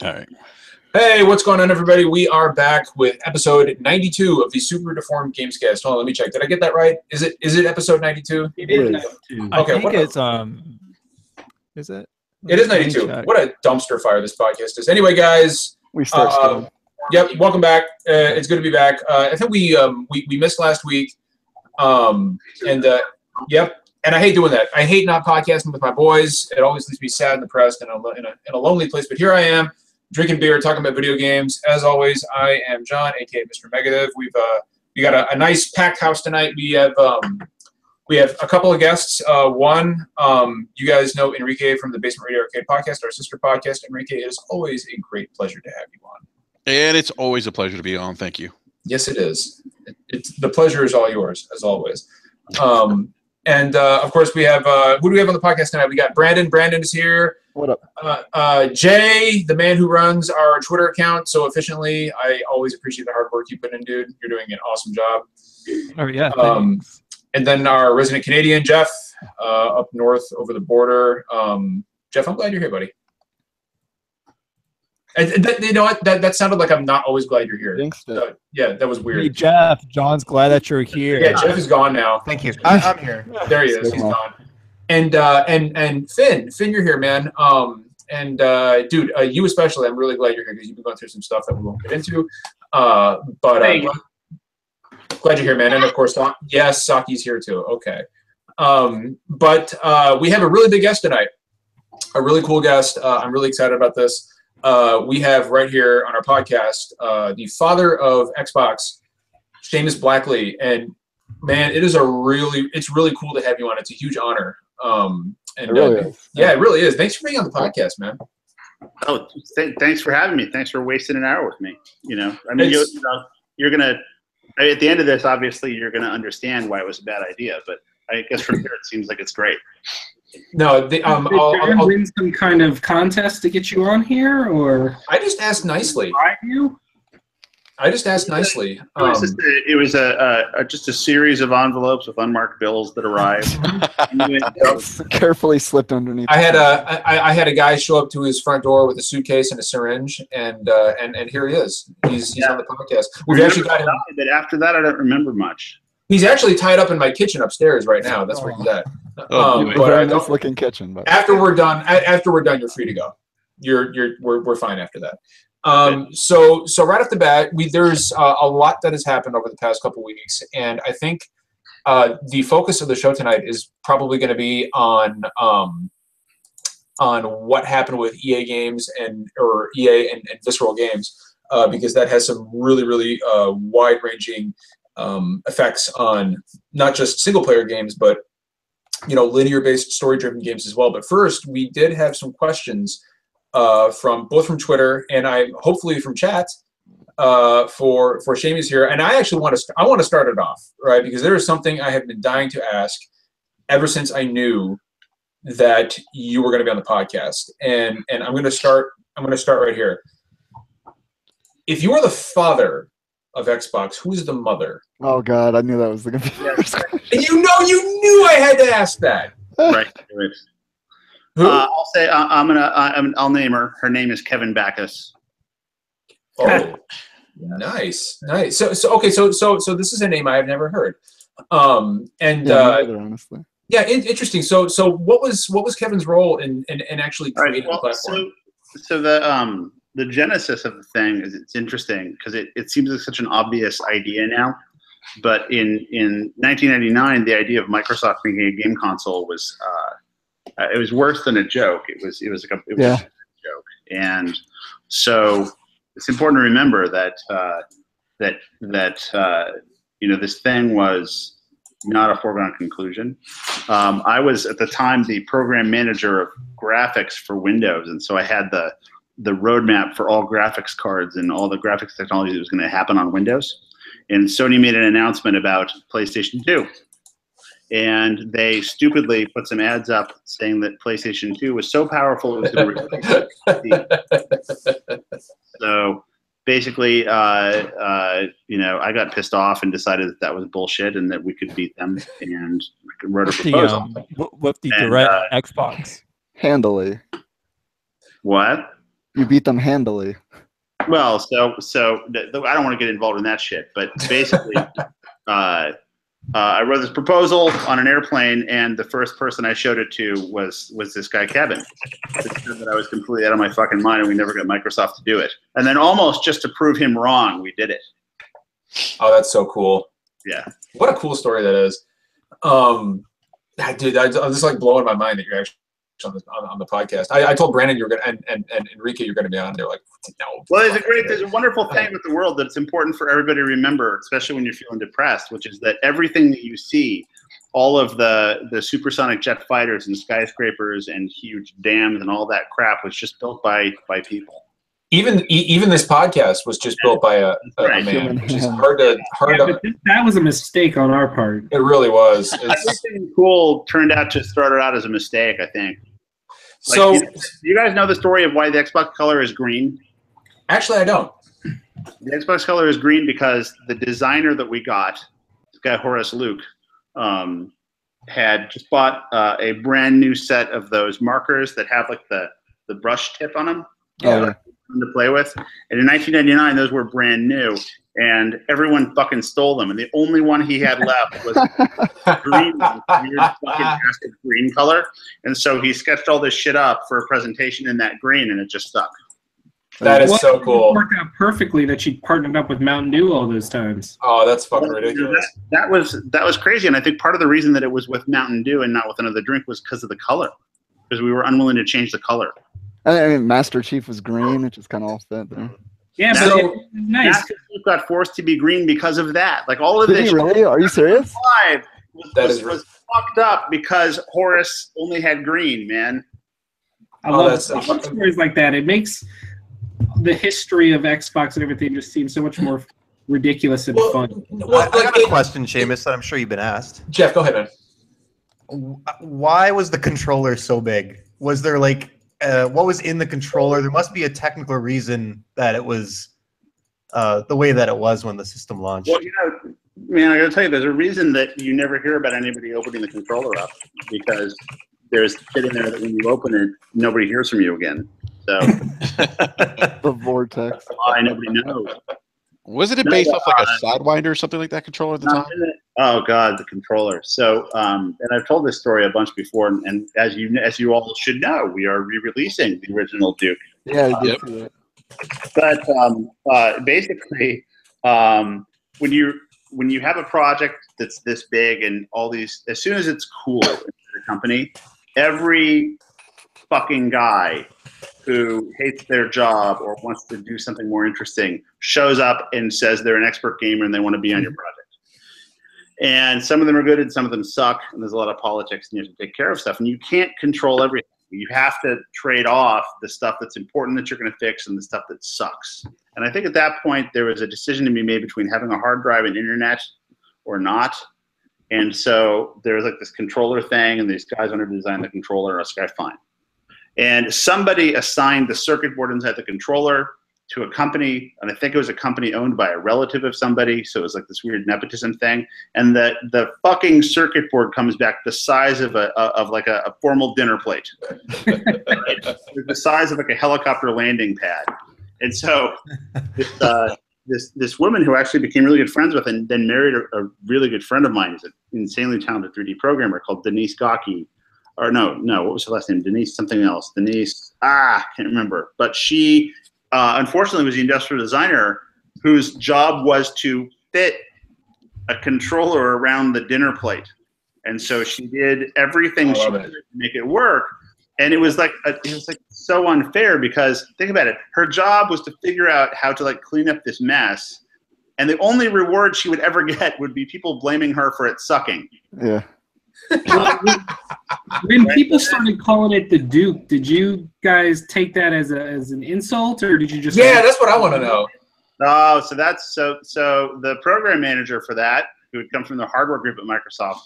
All right. Hey, what's going on, everybody? We are back with episode 92 of the Super Deformed Gamescast. Hold on, let me check. Did I get that right? Is it episode 92? It is 92. I Okay, think it's is it? It is 92. What a dumpster fire this podcast is. Anyway, guys, We start still. yep, welcome back. It's good to be back. I think we missed last week. Yep. And I hate doing that. I hate not podcasting with my boys. It always leaves me sad and depressed and in a lonely place. But here I am, drinking beer, talking about video games. As always, I am John, aka Mr. Megadeth. We got a nice packed house tonight. We have a couple of guests. One, you guys know Enrique from the Basement Radio Arcade Podcast, our sister podcast. Enrique, it is always a great pleasure to have you on. And it's always a pleasure to be on. Thank you. Yes, it is. The pleasure is all yours, as always. And of course, we have who do we have on the podcast tonight? We got Brandon. Brandon is here. What up? Jay, the man who runs our Twitter account so efficiently. I always appreciate the hard work you put in, dude. You're doing an awesome job. Oh yeah. And then our resident Canadian, Jeff, up north over the border. Jeff, I'm glad you're here, buddy. And you know what? That sounded like I'm not always glad you're here. Yeah, that was weird. Hey, Jeff, John's glad that you're here. Yeah, Jeff is gone now. Thank you. I'm here. There he is. He's gone. And Finn, you're here, man. Dude, you especially, I'm really glad you're here because you've been going through some stuff that we won't get into. Glad you're here, man. And of course, yes, Saki's here too. Okay. We have a really big guest tonight. A really cool guest. I'm really excited about this. We have right here on our podcast the father of Xbox, Seamus Blackley, and man, it's really cool to have you on. It's a huge honor. It really is. Yeah, it really is. Thanks for being on the podcast, man. Oh, thanks for having me. Thanks for wasting an hour with me. I mean, you're gonna at the end of this, obviously, you're gonna understand why it was a bad idea. But I guess from here, it seems like it's great. No, I'll win some kind of contest to get you on here, or I just asked nicely. I just asked nicely. It was just a series of envelopes with unmarked bills that arrived. Carefully slipped underneath. I had a guy show up to his front door with a suitcase and a syringe, and here he is. He's on the podcast. We've actually got him. But after that, I don't remember much. He's actually tied up in my kitchen upstairs right now. That's where he's at. Very nice looking kitchen. But after we're done, you're free to go. We're fine after that. So right off the bat, there's a lot that has happened over the past couple weeks, and I think the focus of the show tonight is probably going to be on what happened with EA Games or EA and Visceral Games, because that has some really wide-ranging effects on not just single-player games, but linear-based, story-driven games as well. But first, we did have some questions from Twitter and hopefully from chat for Seamus here. And I actually want to start it off, right? Because there is something I have been dying to ask ever since I knew that you were going to be on the podcast. And I'm going to start right here. If you are the father of Xbox, who's the mother? Oh God, I knew that was the computer. And you knew I had to ask that. Right. I'll say I'll name her. Her name is Kevin Backus. Oh, nice. So this is a name I have never heard. Honestly. Yeah, interesting. So what was Kevin's role in actually creating the platform? So the genesis of the thing is it's interesting because it seems like such an obvious idea now, but in 1999 the idea of Microsoft making a game console was it was worse than a joke. It was a joke, and so it's important to remember that this thing was not a foregone conclusion. I was at the time the program manager of graphics for Windows, and so I had the roadmap for all graphics cards and all the graphics technology that was going to happen on Windows. And Sony made an announcement about PlayStation 2. And they stupidly put some ads up saying that PlayStation 2 was so powerful it was going to replace PC. So basically, I got pissed off and decided that was bullshit and that we could beat them, and wrote a proposal. With the direct Xbox. Handily. What? You beat them handily. Well, I don't want to get involved in that shit, but basically, I wrote this proposal on an airplane, and the first person I showed it to was this guy Kevin. That I was completely out of my fucking mind, and we never got Microsoft to do it. And then almost just to prove him wrong, we did it. Oh, that's so cool. Yeah. What a cool story that is. Dude, I'm just like blowing my mind that you're actually on the podcast. I told Brandon you were gonna and Enrique you're gonna be on. They're like, no. Well, there's a wonderful thing with the world that's important for everybody to remember, especially when you're feeling depressed, which is that everything that you see, all of the supersonic jet fighters and skyscrapers and huge dams and all that crap was just built by people. Even this podcast was just built by a man, which is hard to. But that was a mistake on our part. It really was. Everything cool turned out to start out as a mistake, I think. So, you guys know the story of why the Xbox color is green? Actually, I don't. The Xbox color is green because the designer that we got, this guy Horace Luke, had just bought a brand new set of those markers that have like the brush tip on them. Yeah. To play with, and in 1999 those were brand new, and everyone fucking stole them, and the only one he had left was green, weird fucking acid green color, and so he sketched all this shit up for a presentation in that green, and it just stuck. That is so cool. It worked out perfectly that she partnered up with Mountain Dew all those times. Oh, that's fucking ridiculous. That was crazy, and I think part of the reason that it was with Mountain Dew and not with another drink was because of the color, because we were unwilling to change the color. I mean, Master Chief was green. It just kind of all fit there. Yeah, but So, it's nice. Master Chief got forced to be green because of that. Like all of Did this. he really? Are you serious? Was fucked up because Horace only had green, man. I love stories like that. It makes the history of Xbox and everything just seem so much more ridiculous and fun. I got a question, Seamus, that I'm sure you've been asked. Jeff, go ahead, man. Why was the controller so big? Was there like what was in the controller? There must be a technical reason that it was the way that it was when the system launched. Well, man, I gotta tell you, there's a reason that you never hear about anybody opening the controller up, because there's shit in there that when you open it, nobody hears from you again. So The vortex. why nobody knows. Wasn't it based off like a Sidewinder or something like that controller at the time? Oh God, the controller. So, and I've told this story a bunch before, and as you all should know, we are re-releasing the original Duke. Yeah, I did see that. But basically, when you have a project that's this big and all these, as soon as it's cool in the company, every fucking guy who hates their job or wants to do something more interesting shows up and says they're an expert gamer and they want to be on your project. And some of them are good and some of them suck, and there's a lot of politics and you have to take care of stuff, and you can't control everything. You have to trade off the stuff that's important that you're going to fix and the stuff that sucks. And I think at that point there was a decision to be made between having a hard drive and internet or not. And so there was like this controller thing, and these guys wanted to design the controller. I was like, fine. And somebody assigned the circuit board inside the controller to a company, and I think it was a company owned by a relative of somebody, so it was like this weird nepotism thing. And the fucking circuit board comes back the size of a formal dinner plate, right? The size of like a helicopter landing pad. And so this woman who actually became really good friends with and then married a really good friend of mine, who's an insanely talented 3D programmer called Denise Gaki. Or no, what was her last name? Denise something else. Denise, can't remember. But she, unfortunately, was the industrial designer whose job was to fit a controller around the dinner plate. And so she did everything she could to make it work. And it was like so unfair, because think about it. Her job was to figure out how to like clean up this mess. And the only reward she would ever get would be people blaming her for it sucking. Yeah. When people started calling it the Duke, did you guys take that as an insult, or did you just? Yeah, that's what I want to know. Oh, so that's so the program manager for that, who had come from the hardware group at Microsoft,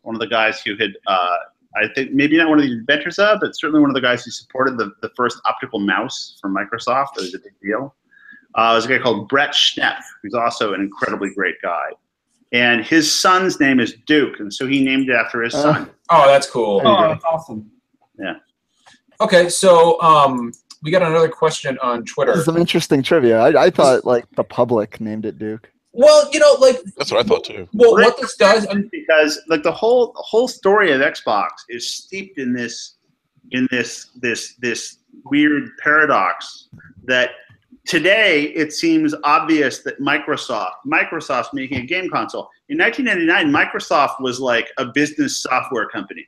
one of the guys who had, I think maybe not one of the inventors of, but certainly one of the guys who supported the first optical mouse from Microsoft. It was a big deal. There's a guy called Brett Schnepp, who's also an incredibly great guy. And his son's name is Duke, and so he named it after his son. Oh, that's cool. Oh, that's awesome. Yeah. Okay, so we got another question on Twitter. Some interesting trivia. I thought like the public named it Duke. Well, you know, like That's what I thought too. well, what this does, because like the whole story of Xbox is steeped in this weird paradox that today it seems obvious that Microsoft's making a game console. In 1999, Microsoft was like a business software company.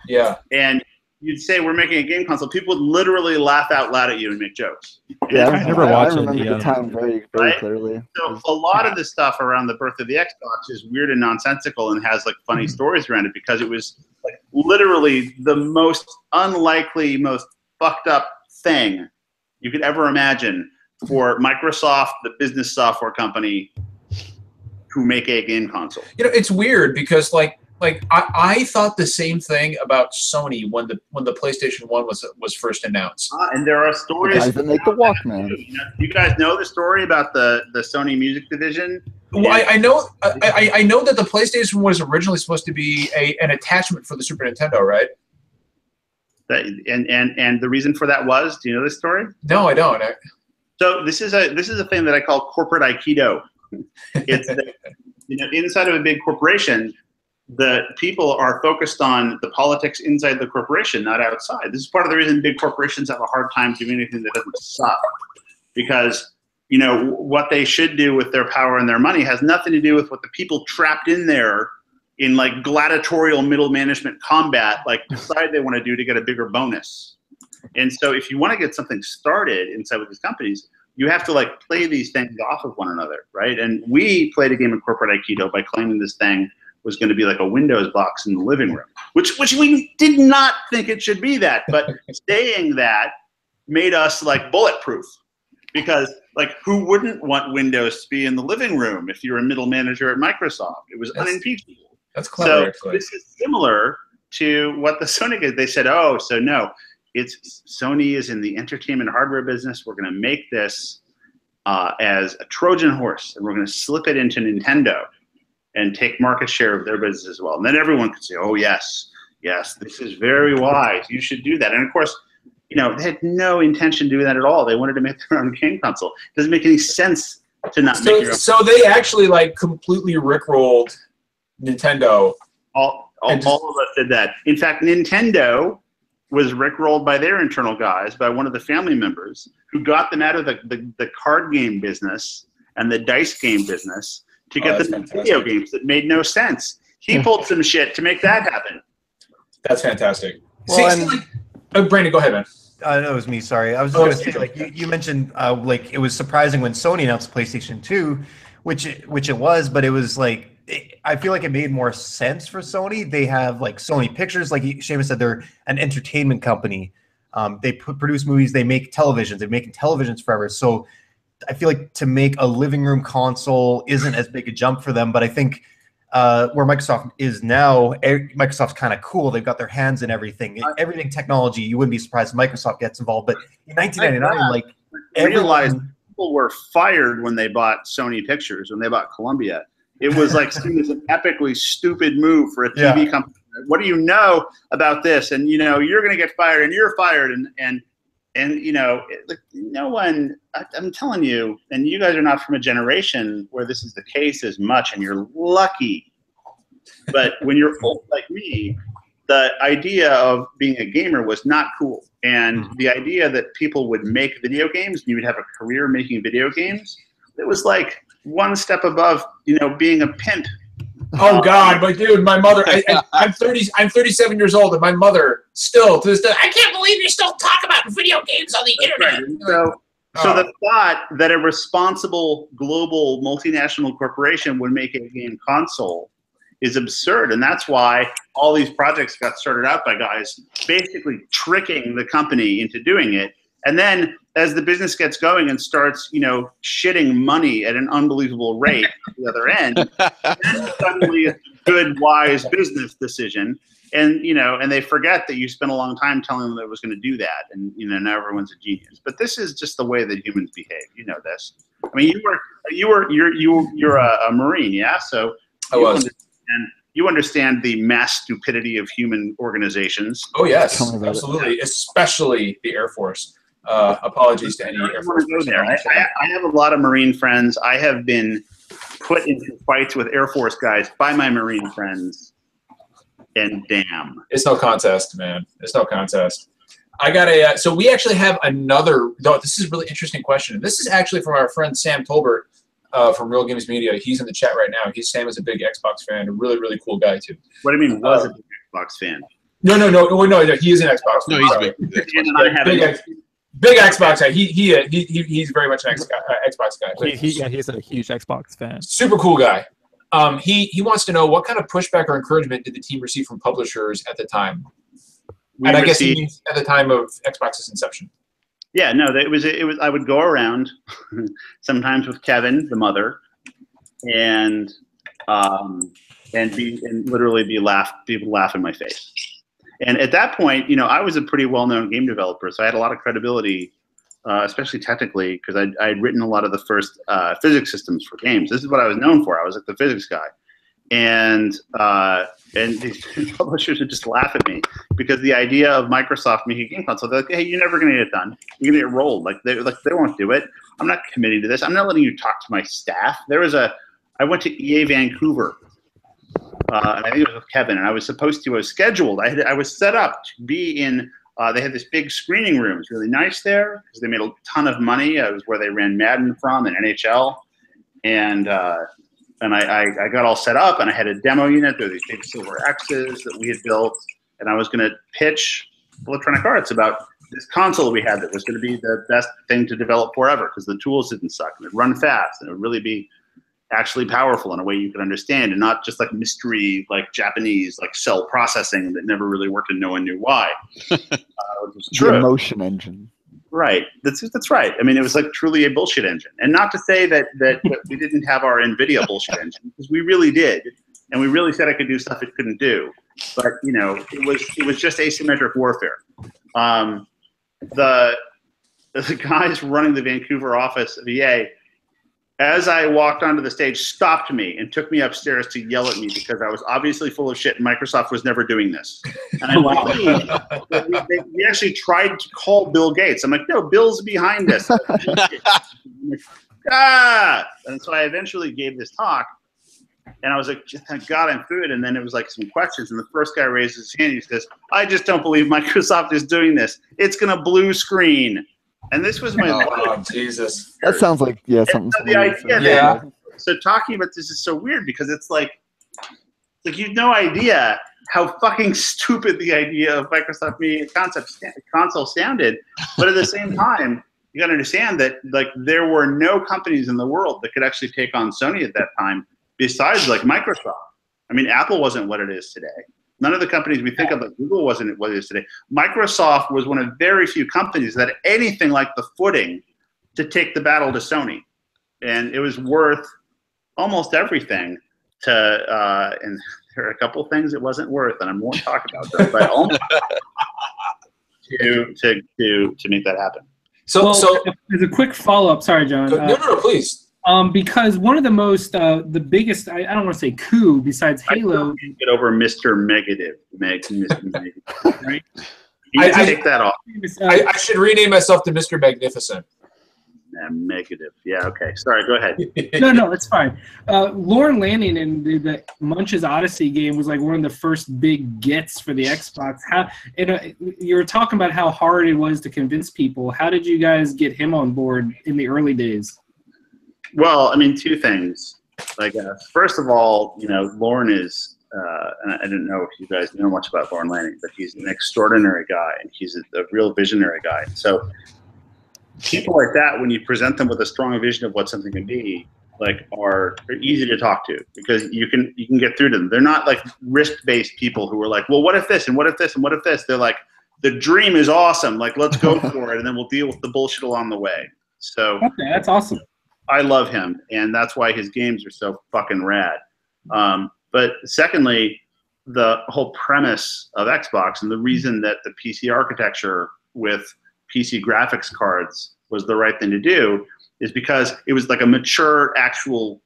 yeah. And you'd say we're making a game console, people would literally laugh out loud at you and make jokes. Yeah, I never I watched it, remember yeah. the time very Right? clearly. So a lot of the stuff around the birth of the Xbox is weird and nonsensical and has like funny stories around it because it was like literally the most unlikely, most fucked up thing you could ever imagine for Microsoft, the business software company, to make a game console. You know, it's weird because like I thought the same thing about Sony when the PlayStation 1 was first announced. And there are stories. The guys that make the Walkman. You guys know the story about the Sony music division? Well, I know that the PlayStation was originally supposed to be an attachment for the Super Nintendo, right? And the reason for that was, do you know this story? No, I don't. So this is a thing that I call corporate Aikido. It's that, inside of a big corporation, the people are focused on the politics inside the corporation, not outside. This is part of the reason big corporations have a hard time doing anything that doesn't suck, because what they should do with their power and their money has nothing to do with what the people trapped in there in like gladiatorial middle management combat like decide they want to do to get a bigger bonus. And so if you want to get something started inside with these companies, you have to like play these things off of one another, right? And we played a game of corporate Aikido by claiming this thing was going to be like a Windows box in the living room, which we did not think it should be that, but saying that made us like bulletproof, because like who wouldn't want Windows to be in the living room if you're a middle manager at Microsoft? It was unimpeachable. That's clever. So actually. this is similar to what the Sony did. They said, oh, so no, Sony is in the entertainment hardware business. We're going to make this as a Trojan horse, and we're going to slip it into Nintendo and take market share of their business as well. And then everyone could say, oh, yes, this is very wise. You should do that. And of course, they had no intention of doing that at all. They wanted to make their own game console. It doesn't make any sense to not make your own. So they actually like completely rickrolled Nintendo. All of us did that. In fact, Nintendo was rickrolled by their internal guys, by one of the family members, who got them out of the card game business and the dice game business to get them video games that made no sense. He pulled some shit to make that happen. That's fantastic. Well, Brandon, go ahead, man. That was me. Sorry, I was just going to say, like you mentioned, like it was surprising when Sony announced PlayStation 2, which it was, but it was like I feel like it made more sense for Sony. They have like Sony Pictures, like Seamus said, they're an entertainment company. They produce movies, they make televisions, they've been making televisions forever. So I feel like to make a living room console isn't as big a jump for them, but I think where Microsoft is now, Microsoft's kind of cool. They've got their hands in everything. Everything technology, you wouldn't be surprised if Microsoft gets involved. But in 1999, like everyone, people were fired when they bought Sony Pictures, when they bought Columbia. It was like seen as an epically stupid move for a TV company. What do you know about this? And you're going to get fired, and you're fired, and no one. I'm telling you, and you guys are not from a generation where this is the case as much, and you're lucky. But when you're old like me, the idea of being a gamer was not cool, and the idea that people would make video games, and you would have a career making video games, it was like one step above, being a pimp. Oh God, but dude, my mother. I'm 30. I'm 37 years old, and my mother still to this day. I can't believe you still talk about video games on the internet. Right. So the thought that a responsible global multinational corporation would make a game console is absurd, and that's why all these projects got started out by guys basically tricking the company into doing it. And then as the business gets going and starts, shitting money at an unbelievable rate at the other end, then suddenly it's a good, wise business decision. And, and they forget that you spent a long time telling them that it was going to do that. And, now everyone's a genius. But this is just the way that humans behave. You know this. I mean, you're a Marine, yeah? So I was. You understand the mass stupidity of human organizations. Oh, yes, absolutely. Especially the Air Force. Apologies to any I Air don't Force want to go there. personnel. I have a lot of Marine friends. I have been put into fights with Air Force guys by my Marine friends, and damn. It's no contest, man. It's no contest. I got a. So we actually have another. This is a really interesting question. This is actually from our friend Sam Tolbert from Real Games Media. He's in the chat right now. Sam is a big Xbox fan. A really, really cool guy too. What do you mean? Was a big Xbox fan? No. He is an Xbox fan. No, he's a big. Big Xbox guy. He's very much an Xbox guy. He's a huge Xbox fan. Super cool guy. He wants to know what kind of pushback or encouragement did the team receive from publishers at the time? And I guess he means at the time of Xbox's inception. Yeah, no, it was. I would go around sometimes with Kevin, the mother, and literally people laugh in my face. And at that point, I was a pretty well-known game developer, so I had a lot of credibility, especially technically, because I'd written a lot of the first physics systems for games. This is what I was known for. I was like the physics guy, and these publishers would just laugh at me because the idea of Microsoft making a game console, they're like, hey, you're never going to get it done. You're going to get rolled. They won't do it. I'm not committing to this. I'm not letting you talk to my staff. I went to EA Vancouver. And I think it was with Kevin, and I was scheduled. I was set up to be in, they had this big screening room. It was really nice there because they made a ton of money. It was where they ran Madden from and NHL. And I got all set up, and I had a demo unit. There were these big silver X's that we had built, and I was going to pitch Electronic Arts about this console we had that was going to be the best thing to develop forever because the tools didn't suck, and it'd run fast, and it would really be actually powerful in a way you could understand, and not just like mystery, like Japanese, like cell processing that never really worked and no one knew why. The emotion engine. Right. That's right. I mean, it was like truly a bullshit engine. And not to say that we didn't have our NVIDIA bullshit engine, because we really did. And we really said it could do stuff it couldn't do. But, it was just asymmetric warfare. The guys running the Vancouver office of EA, as I walked onto the stage, stopped me and took me upstairs to yell at me because I was obviously full of shit and Microsoft was never doing this. And I we actually tried to call Bill Gates. I'm like, no, Bill's behind us. And so I eventually gave this talk, and I was like, thank God I'm through it. And then it was like some questions, and the first guy raised his hand. He says, I just don't believe Microsoft is doing this. It's going to blue screen. And this was my oh, Jesus. That sounds like something. So the idea so talking about this is so weird because it's like you've no idea how fucking stupid the idea of Microsoft Media Console sounded, but at the same time, you got to understand that there were no companies in the world that could actually take on Sony at that time besides Microsoft. I mean, Apple wasn't what it is today. None of the companies we think of, like Google, wasn't what it is today. Microsoft was one of very few companies that had anything like the footing to take the battle to Sony. And it was worth almost everything and there are a couple of things it wasn't worth, and I won't talk about them, but almost to make that happen. So as a quick follow-up, sorry, John. No, please. Because one of the most, the biggest, I don't want to say coup, besides Halo. Get over Mr. Negative. Right? I take that off. I should rename myself to Mr. Magnificent. Negative. Yeah, okay. Sorry, go ahead. No, it's fine. Lorne Lanning in the Munch's Odyssey game was like one of the first big gets for the Xbox. You were talking about how hard it was to convince people. How did you guys get him on board in the early days? Well, I mean, two things. First of all, Lorne is, and I didn't know if you guys know much about Lorne Lanning, but he's an extraordinary guy, and he's a real visionary guy. So people like that, when you present them with a strong vision of what something can be, are easy to talk to because you can get through to them. They're not risk-based people who are like, well, what if this and what if this and what if this? They're like, the dream is awesome. Let's go for it, and then we'll deal with the bullshit along the way. So okay, that's awesome. I love him, and that's why his games are so fucking rad. But secondly, the whole premise of Xbox and the reason that the PC architecture with PC graphics cards was the right thing to do is because it was like a mature, actual,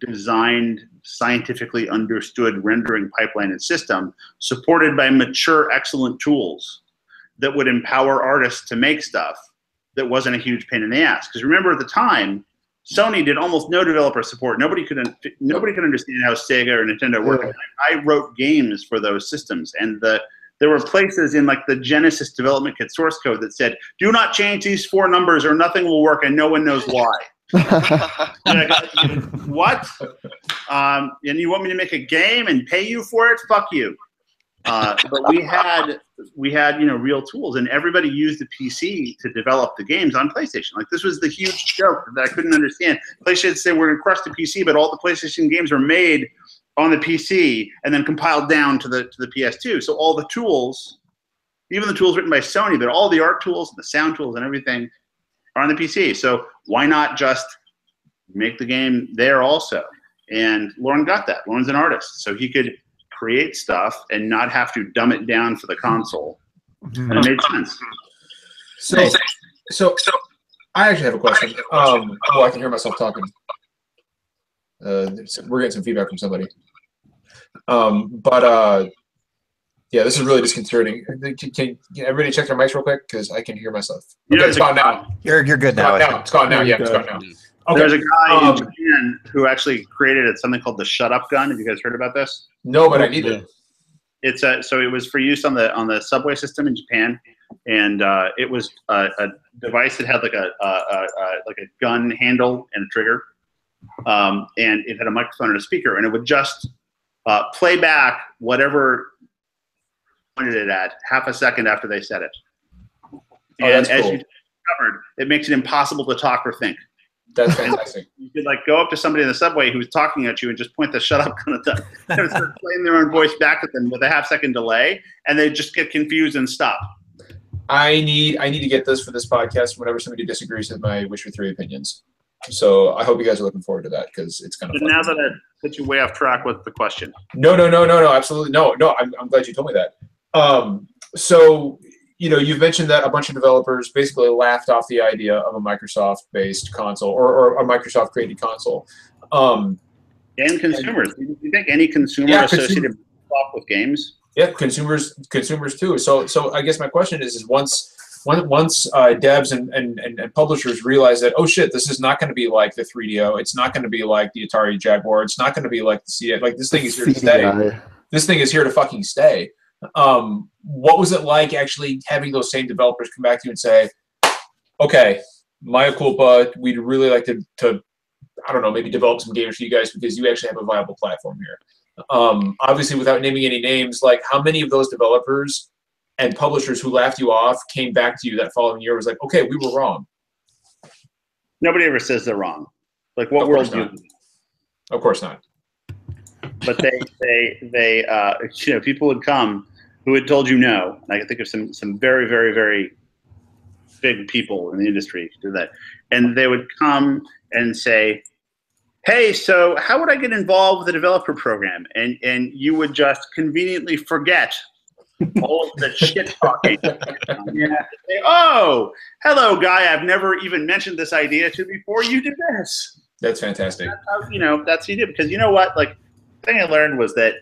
designed, scientifically understood rendering pipeline and system supported by mature, excellent tools that would empower artists to make stuff that wasn't a huge pain in the ass. Because remember, at the time, Sony did almost no developer support. Nobody could understand how Sega or Nintendo worked. Yeah. I wrote games for those systems, and there were places in like the Genesis development kit source code that said, "Do not change these 4 numbers, or nothing will work, and no one knows why." What? And you want me to make a game and pay you for it? Fuck you. But we had real tools, and everybody used the PC to develop the games on PlayStation. Like, this was the huge joke that I couldn't understand. PlayStation said we're gonna crush the PC, but all the PlayStation games are made on the PC and then compiled down to the PS2. So all the tools, even the tools written by Sony, but all the art tools and the sound tools and everything are on the PC. So why not just make the game there also? And Lauren got that. Lauren's an artist, so he could create stuff and not have to dumb it down for the console. And it made sense. So I actually have a question. Oh, I can hear myself talking. We're getting some feedback from somebody. Yeah, this is really disconcerting. Can everybody check their mics real quick? Because I can hear myself. Okay, it's gone now. You're good now. It's gone now. Yeah, it's gone now. Okay. There's a guy in Japan who actually created something called the shut up gun. Have you guys heard about this? No, but I need it. It's so it was for use on the subway system in Japan, and it was a device that had like a gun handle and a trigger, and it had a microphone and a speaker, and it would just play back whatever pointed it at half a second after they said it. And as you discovered, it makes it impossible to talk or think. That's fantastic. You could like go up to somebody in the subway who's talking at you and just point the shut up gun at them and start playing their own voice back at them with a half-second delay, and they just get confused and stop. I need to get this for this podcast whenever somebody disagrees with my Wish for 3 opinions. So I hope you guys are looking forward to that, because it's kind of fun. Now that I put you way off track, what's the question? No, absolutely no. I'm glad you told me that. So, you've mentioned that a bunch of developers basically laughed off the idea of a Microsoft-based console or a Microsoft-created console. And consumers. Do you think any consumer associated with games? Yeah, consumers too. So I guess my question is once devs and publishers realize that, oh shit, this is not going to be like the 3DO, it's not going to be like the Atari Jaguar, it's not going to be like the CDI, like this thing is here to stay. This thing is here to fucking stay. What was it like actually having those same developers come back to you and say, okay, mea culpa, we'd really like to I don't know, maybe develop some games for you guys because you actually have a viable platform here. Obviously, without naming any names, like how many of those developers and publishers who laughed you off came back to you that following year was like, okay, we were wrong? Nobody ever says they're wrong. Like, what world do you? Of course not. But they people would come who had told you no. And I can think of some very, very, very big people in the industry who do that. And they would come and say, hey, so how would I get involved with the developer program? And you would just conveniently forget all of the shit talking. Say, oh, hello, guy I've never even mentioned this idea to before. You did this. That's fantastic. That's how, that's what you did. Because you know what? Like, the thing I learned was that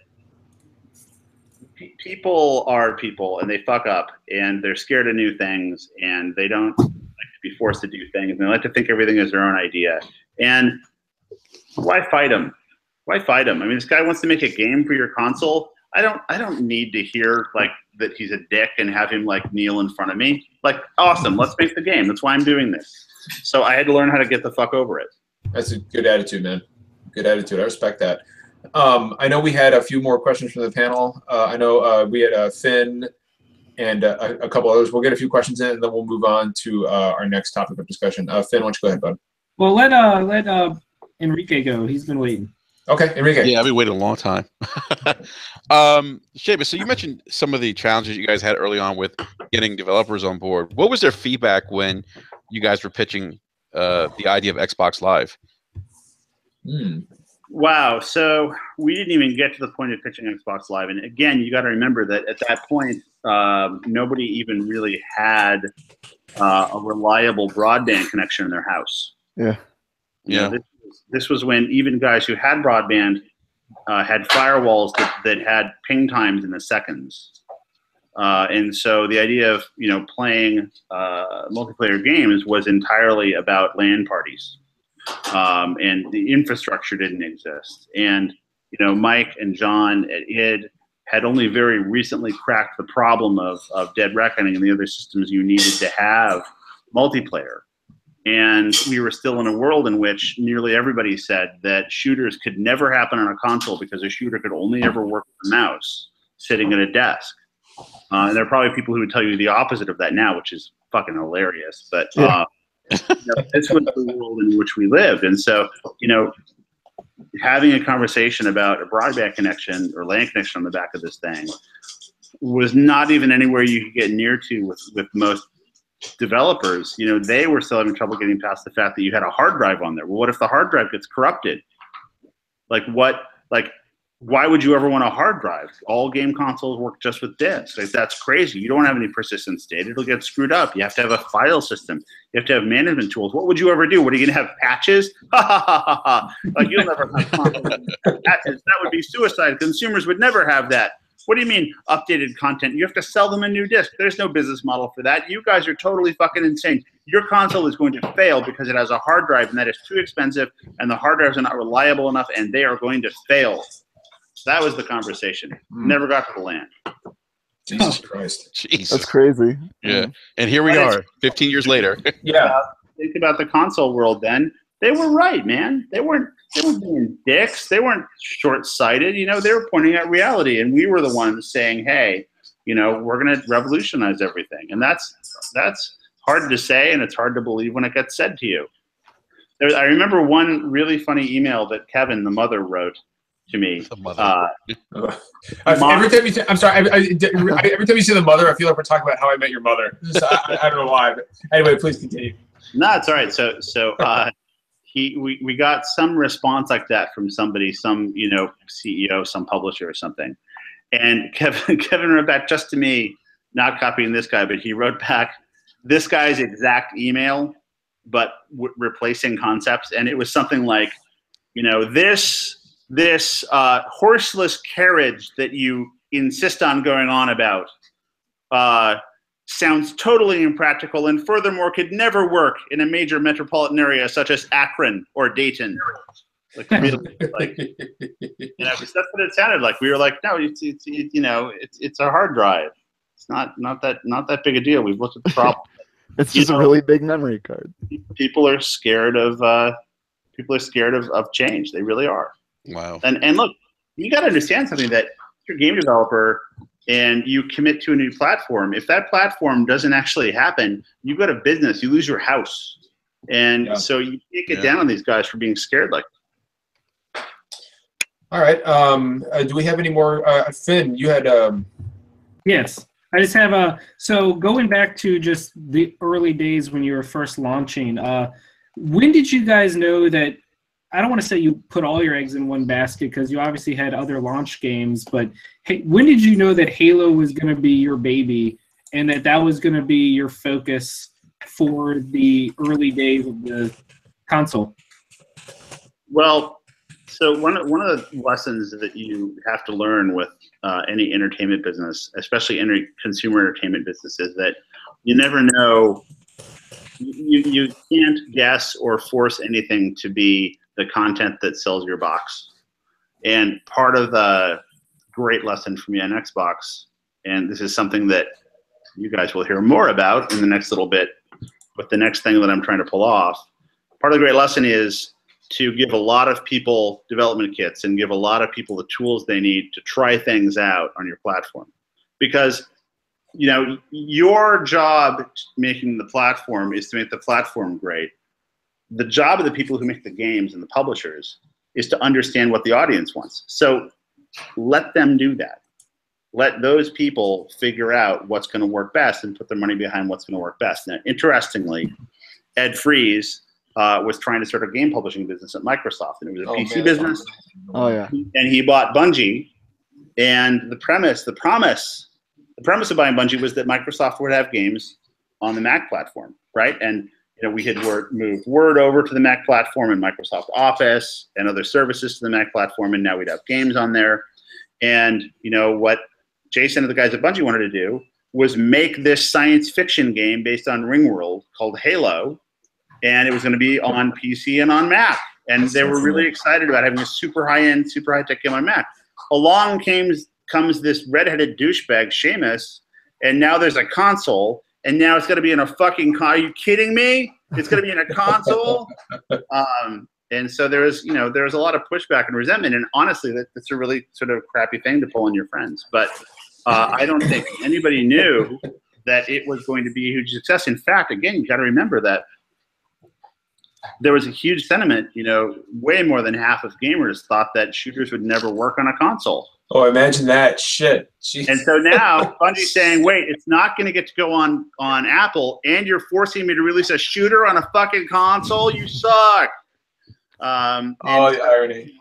people are people, and they fuck up, and they're scared of new things, and they don't like to be forced to do things, and they like to think everything is their own idea. And why fight him? Why fight him? I mean, this guy wants to make a game for your console. I don't need to hear like that he's a dick and have him like kneel in front of me. Like, awesome, let's make the game. That's why I'm doing this. So I had to learn how to get the fuck over it. That's a good attitude, man. Good attitude. I respect that. I know we had a few more questions from the panel. I know we had Finn and a couple others. We'll get a few questions in, and then we'll move on to our next topic of discussion. Finn, why don't you go ahead, bud? Well, let Enrique go. He's been waiting. Okay, Enrique. Yeah, I've been waiting a long time. Seamus, so you mentioned some of the challenges you guys had early on with getting developers on board. What was their feedback when you guys were pitching the idea of Xbox Live? Wow, so we didn't even get to the point of pitching Xbox Live. And again, you got to remember that at that point, nobody even really had a reliable broadband connection in their house. Yeah. You know, this was when even guys who had broadband had firewalls that had ping times in the seconds. And so the idea of playing multiplayer games was entirely about LAN parties, and the infrastructure didn't exist. And Mike and John at id had only very recently cracked the problem of Dead Reckoning and the other systems you needed to have multiplayer. And we were still in a world in which nearly everybody said that shooters could never happen on a console because a shooter could only ever work with a mouse sitting at a desk. And there are probably people who would tell you the opposite of that now, which is fucking hilarious. But this was the world in which we lived. And so, having a conversation about a broadband connection or LAN connection on the back of this thing was not even anywhere you could get near to with most developers. They were still having trouble getting past the fact that you had a hard drive on there. Well, what if the hard drive gets corrupted? Why would you ever want a hard drive? All game consoles work just with disks. That's crazy. You don't have any persistent state. It'll get screwed up. You have to have a file system. You have to have management tools. What would you ever do? What are you going to have, patches? Ha ha ha ha ha. You'll never have patches. That would be suicide. Consumers would never have that. What do you mean updated content? You have to sell them a new disc. There's no business model for that. You guys are totally fucking insane. Your console is going to fail because it has a hard drive, and that is too expensive, and the hard drives are not reliable enough, and they are going to fail. That was the conversation. Never got to the LAN. Jesus Christ. Jesus. That's crazy. Yeah. And here we are, 15 years later. Yeah. Think about the console world then. They were right, man. They weren't being dicks. They weren't short-sighted. They were pointing at reality, and we were the ones saying, hey, we're going to revolutionize everything. And that's hard to say, and it's hard to believe when it gets said to you. I remember one really funny email that Kevin, the mother, wrote to me. Every time you say, I'm sorry, every time you say the mother, I feel like we're talking about How I Met Your Mother. So I don't know why, but anyway, please continue. No, it's all right. So we got some response like that from somebody, some CEO, some publisher or something, and Kevin wrote back just to me, not copying this guy, but he wrote back this guy's exact email, but replacing concepts, and it was something like, this horseless carriage that you insist on going on about sounds totally impractical, and furthermore could never work in a major metropolitan area such as Akron or Dayton. Really, that's what it sounded like. We were like, no, it's a hard drive. It's not that big a deal. We've looked at the problem. It's just a really big memory card. People are scared of change. They really are. Wow. And look, you got to understand something, that if you're a game developer and you commit to a new platform, if that platform doesn't actually happen, you go to business, you lose your house. And so you can't get down on these guys for being scared like that. All right. Do we have any more? Finn, you had... Yes. I just have so going back to just the early days when you were first launching, when did you guys know that, I don't want to say you put all your eggs in one basket because you obviously had other launch games, but when did you know that Halo was going to be your baby and that was going to be your focus for the early days of the console? Well, so one of the lessons that you have to learn with any entertainment business, especially any consumer entertainment business, is that you never know. You can't guess or force anything to be the content that sells your box. And part of the great lesson for me on Xbox, and this is something that you guys will hear more about in the next little bit with the next thing that I'm trying to pull off, part of the great lesson is to give a lot of people development kits and give a lot of people the tools they need to try things out on your platform. Because your job making the platform is to make the platform great. The job of the people who make the games and the publishers is to understand what the audience wants. So let them do that. Let those people figure out what's going to work best and put their money behind what's going to work best. Now, interestingly, Ed Fries was trying to start a game publishing business at Microsoft, and it was a PC business. Oh yeah. And he bought Bungie, and the promise of buying Bungie was that Microsoft would have games on the Mac platform, right? And we had moved Word over to the Mac platform and Microsoft Office and other services to the Mac platform, and now we'd have games on there. And what Jason and the guys at Bungie wanted to do was make this science fiction game based on Ringworld called Halo, and it was going to be on PC and on Mac. And they were really excited about having a super high-end, super high-tech game on Mac. Along comes this redheaded douchebag, Seamus, and now there's a console, and now it's going to be in a fucking car. Are you kidding me? It's going to be in a console? And so there was a lot of pushback and resentment, and honestly, that's a really sort of crappy thing to pull on your friends. But I don't think anybody knew that it was going to be a huge success. In fact, again, you got to remember that there was a huge sentiment, way more than half of gamers thought that shooters would never work on a console. Oh, imagine that. Shit. Jeez. And so now Bungie's saying, wait, it's not going to get to go on Apple, and you're forcing me to release a shooter on a fucking console? You suck. The irony.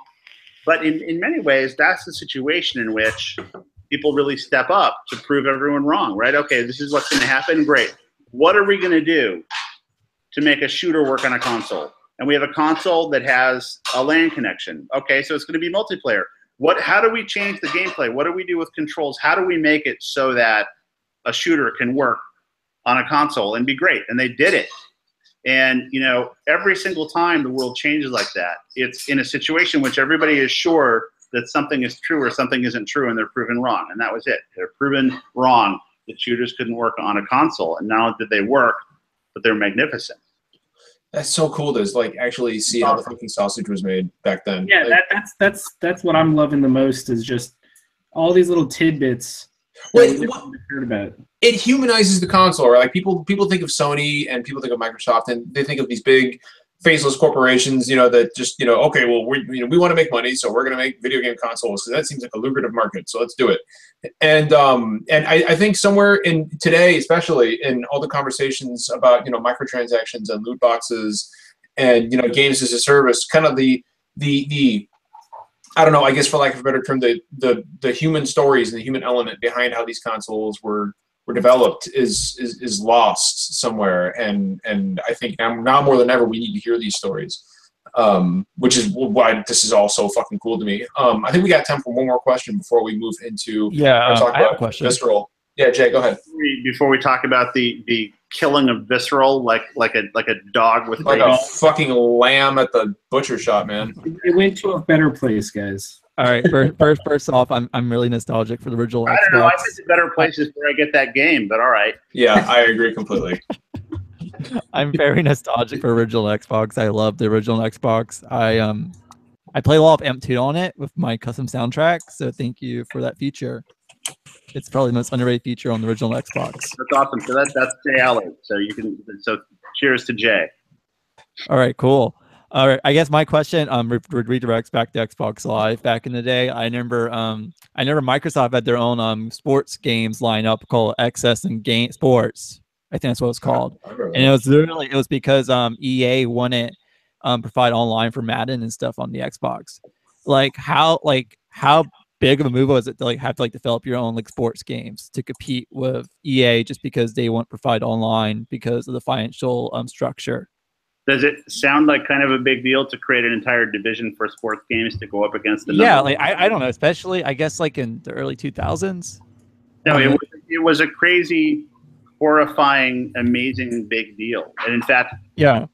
But in many ways, that's the situation in which people really step up to prove everyone wrong, right? Okay, this is what's going to happen. Great. What are we going to do to make a shooter work on a console? And we have a console that has a LAN connection. Okay, so it's going to be multiplayer. How do we change the gameplay? What do we do with controls? How do we make it so that a shooter can work on a console and be great? And they did it. And, every single time the world changes like that, it's in a situation in which everybody is sure that something is true or something isn't true, and they're proven wrong. And that was it. They're proven wrong that shooters couldn't work on a console. And not only did they work, but they're magnificent. That's so cool to actually see how the fucking sausage was made back then. Yeah, that's what I'm loving the most, is just all these little tidbits. Heard about. It humanizes the console, right? Like people think of Sony and people think of Microsoft, and they think of these big faceless corporations, that just, okay, well, we want to make money, so we're going to make video game consoles, because that seems like a lucrative market, so let's do it. And I think somewhere in today, especially in all the conversations about, microtransactions and loot boxes and, games as a service, kind of the I don't know, I guess for lack of a better term, the human stories and the human element behind how these consoles were developed is lost somewhere, and I think now more than ever we need to hear these stories, which is why this is all so fucking cool to me. I think we got time for one more question before we move into talk I have about a question. Visceral. Yeah, Jay, go ahead. Before we talk about the killing of Visceral, like a dog with like a fucking lamb at the butcher shop, man. It went to a better place, guys. All right. First off, I'm really nostalgic for the original Xbox. I don't know. I think the better place is where I get that game, but all right. Yeah, I agree completely. I'm very nostalgic for original Xbox. I love the original Xbox. I play a lot of Amp2 on it with my custom soundtrack, so thank you for that feature. It's probably the most underrated feature on the original Xbox. That's awesome. So that's Jay Allard. So cheers to Jay. All right, cool. All right, I guess my question redirects back to Xbox Live. Back in the day, I remember Microsoft had their own sports games lineup called XS and Game Sports. I think that's what it's called. And it was because EA wanted provide online for Madden and stuff on the Xbox. How big of a move was it to have to develop your own sports games to compete with EA just because they won't provide online because of the financial structure? Does it sound like kind of a big deal to create an entire division for sports games to go up against the I don't know, especially I guess in the early 2000s. No, it was a crazy, horrifying, amazing big deal. And in fact, there's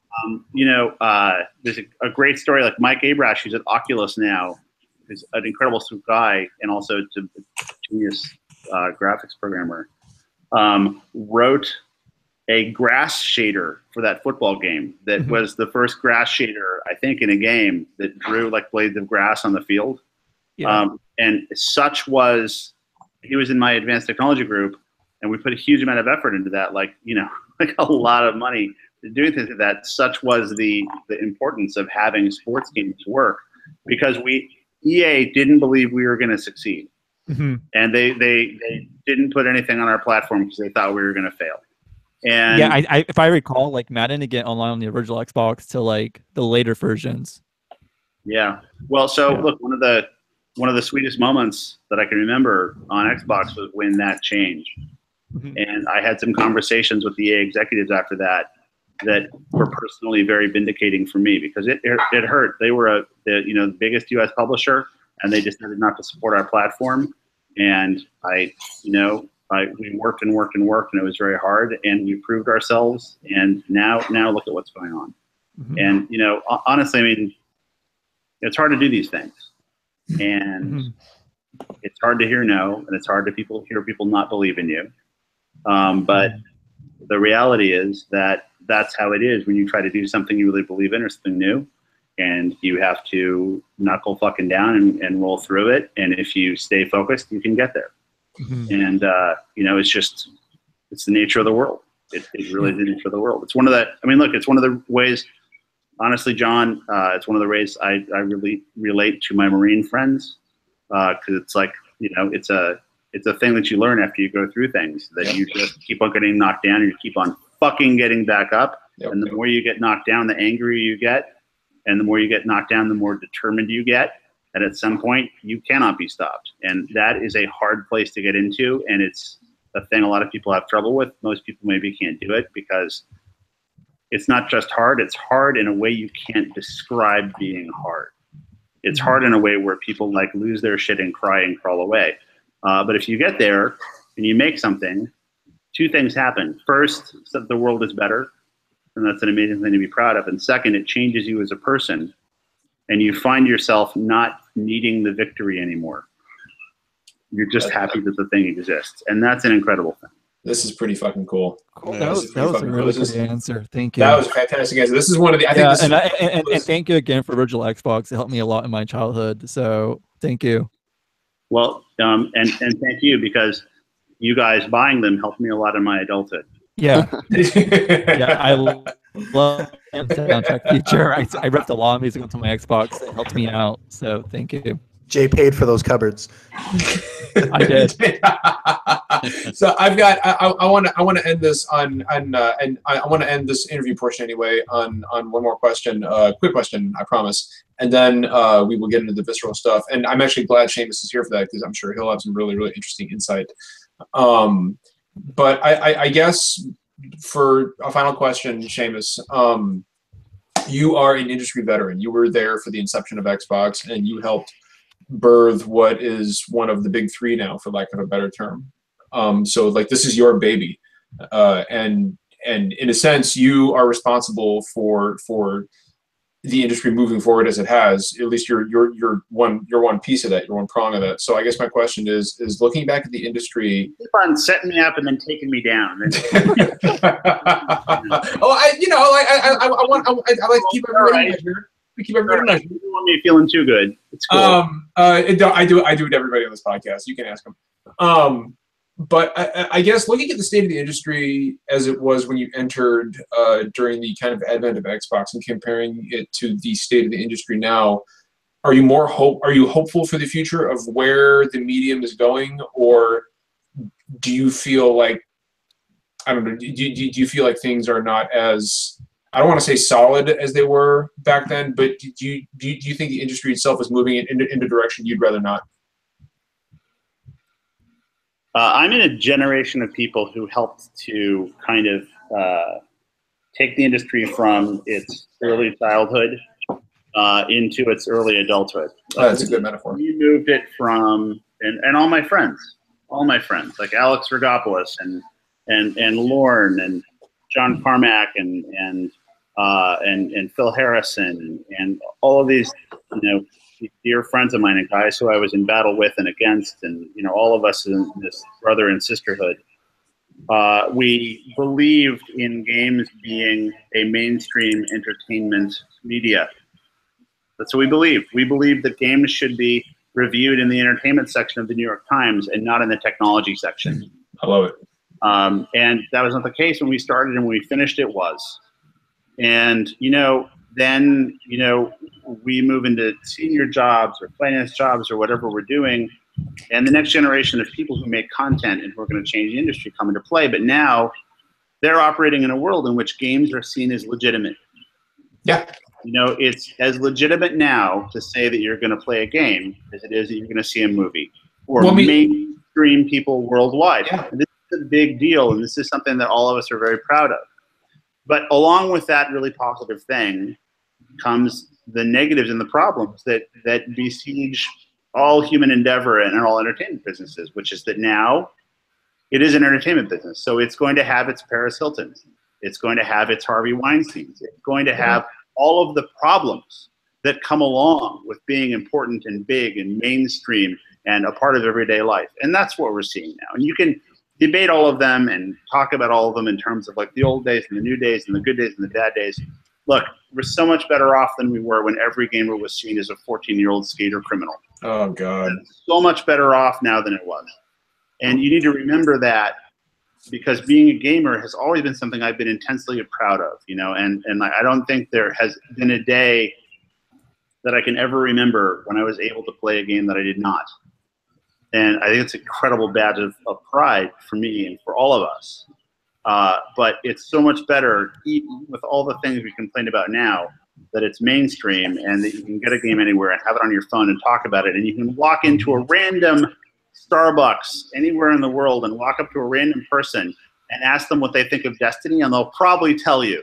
a great story, like Mike Abrash, who's at Oculus now, who's an incredible guy and also a genius graphics programmer, wrote a grass shader for that football game that was the first grass shader, I think, in a game that drew blades of grass on the field. Yeah. And he was in my advanced technology group, and we put a huge amount of effort into that, a lot of money doing things like that. Such was the importance of having sports games work, because EA didn't believe we were going to succeed. And they didn't put anything on our platform because they thought we were going to fail. And if I recall, Madden to get online on the original Xbox to the later versions. Yeah. Well, look, one of the sweetest moments that I can remember on Xbox was when that changed. And I had some conversations with the EA executives after that were personally very vindicating for me, because it hurt. They were the biggest U.S. publisher, and they decided not to support our platform. And we worked and worked and worked, and it was very hard, and we proved ourselves. And now look at what's going on. Mhm. And honestly, I mean, it's hard to do these things, and it's hard to hear no, and it's hard to hear people not believe in you. But the reality is that that's how it is when you try to do something you really believe in or something new, and you have to knuckle fucking down and roll through it. And if you stay focused, you can get there. And it's the nature of the world. It really is the nature of the world. It's one of the. I mean, look, it's one of the ways. Honestly, John, it's one of the ways I really relate to my Marine friends, because it's like, it's a thing that you learn after you go through things, that you just keep on getting knocked down and you keep on fucking getting back up. Yep. And the more you get knocked down, the angrier you get, and the more you get knocked down, the more determined you get. And at some point, you cannot be stopped. And that is a hard place to get into, and it's a thing a lot of people have trouble with. Most people maybe can't do it because it's not just hard, it's hard in a way you can't describe being hard. It's hard in a way where people like lose their shit and cry and crawl away. But if you get there and you make something, two things happen. First, the world is better, and that's an amazing thing to be proud of. And second, it changes you as a person, and you find yourself not needing the victory anymore. You're just happy that the thing exists, and that's an incredible thing. This is pretty fucking cool. Cool. That was a really good answer. Thank you. That was a fantastic answer. This is one of the. I think this and thank you again for Virtual Xbox. It helped me a lot in my childhood. So thank you. Well, and thank you, because you guys buying them helped me a lot in my adulthood. Yeah. Yeah, I love the soundtrack feature. I ripped a lot of music onto my Xbox. It helped me out. So thank you. Jay paid for those cupboards. I did. So I've got. I want to end this on and I want to end this interview portion anyway on one more question. Quick question, I promise, and then we will get into the visceral stuff. And I'm actually glad Seamus is here for that, because I'm sure he'll have some really interesting insight. But I guess for a final question, Seamus, you are an industry veteran. You were there for the inception of Xbox, and you helped birth what is one of the big three now, for lack of a better term. So like, this is your baby, and in a sense, you are responsible for the industry moving forward as it has. At least you're one piece of that. You're one prong of that. So I guess my question is looking back at the industry. Keep on setting me up and then taking me down. I like to keep everybody measured. We keep everybody measured. You don't want me feeling too good. It's cool. I do it to everybody on this podcast. You can ask them. But I guess looking at the state of the industry as it was when you entered during the kind of advent of Xbox, and comparing it to the state of the industry now, are you hopeful for the future of where the medium is going, or do you feel like, I don't know, do you feel like things are not as, I don't want to say solid as they were back then, but do you think the industry itself is moving in a direction you'd rather not? I'm in a generation of people who helped to kind of take the industry from its early childhood into its early adulthood. That's a good metaphor. We moved it from, and all my friends, like Alex Rogopoulos and Lorne and John Carmack and Phil Harrison and all of these, dear friends of mine and guys who I was in battle with and against, and all of us in this brother and sisterhood. We believed in games being a mainstream entertainment media. That's what we believed. We believed that games should be reviewed in the entertainment section of the New York Times and not in the technology section. I love it. And that was not the case when we started, and when we finished, it was. And then we move into senior jobs or finance jobs or whatever we're doing, and the next generation of people who make content and who are going to change the industry come into play. But now they're operating in a world in which games are seen as legitimate. Yeah. It's as legitimate now to say that you're going to play a game as it is that you're going to see a movie, or mainstream people worldwide. Yeah. And this is a big deal, and this is something that all of us are very proud of. But along with that really positive thing comes the negatives and the problems that besiege all human endeavor and all entertainment businesses, which is that now it is an entertainment business. So it's going to have its Paris Hiltons. It's going to have its Harvey Weinsteins. It's going to have all of the problems that come along with being important and big and mainstream and a part of everyday life. And that's what we're seeing now. And you can debate all of them and talk about all of them in terms of like the old days and the new days and the good days and the bad days. Look, we're so much better off than we were when every gamer was seen as a 14-year-old skater criminal. Oh, God. So much better off now than it was. And you need to remember that, because being a gamer has always been something I've been intensely proud of, you know, and I don't think there has been a day that I can ever remember when I was able to play a game that I did not. And I think it's an incredible badge of pride for me and for all of us. But it's so much better, even with all the things we complain about now, that it's mainstream and that you can get a game anywhere and have it on your phone and talk about it. And you can walk into a random Starbucks anywhere in the world and walk up to a random person and ask them what they think of Destiny, and they'll probably tell you.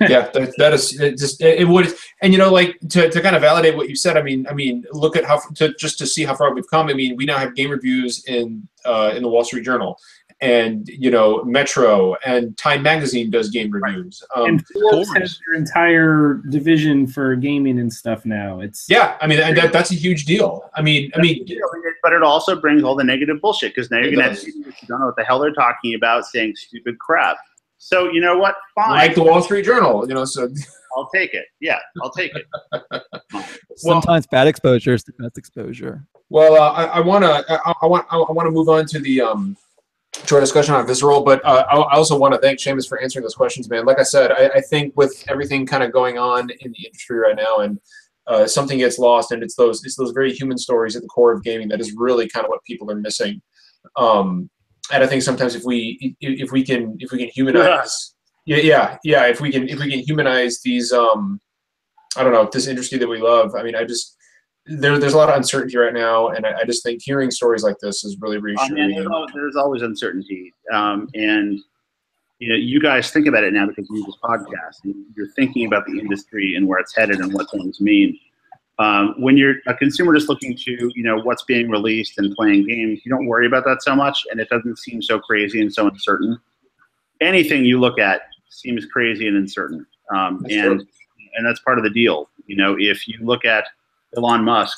Yeah, that is just, it would, and you know, like to kind of validate what you said. I mean, look at how just to see how far we've come. I mean, we now have game reviews in the Wall Street Journal, and you know, Metro and Time Magazine does game reviews. And Forbes has their entire division for gaming and stuff now. It's I mean, that's a huge deal. I mean, but it also brings all the negative bullshit, because now you're gonna have people who don't know what the hell they're talking about saying stupid crap. So you know what? Fine. Like the Wall Street Journal, you know. So I'll take it. Yeah, I'll take it. Sometimes bad exposure is the best exposure. Well, I want to move on to the to our discussion on Visceral, but I also want to thank Seamus for answering those questions, man. Like I said, I think with everything kind of going on in the industry right now, and something gets lost, and it's those very human stories at the core of gaming that is really kind of what people are missing. And I think sometimes if we can humanize, if we can humanize these, I don't know, this industry that we love. I mean, there's a lot of uncertainty right now, and I just think hearing stories like this is really reassuring. There's always uncertainty, and you know, you guys think about it now because you do this podcast, and you're thinking about the industry and where it's headed and what things mean. When you're a consumer just looking to, you know, what's being released and playing games, you don't worry about that so much, and it doesn't seem so crazy and so uncertain. Anything you look at seems crazy and uncertain, and that's part of the deal. You know, if you look at Elon Musk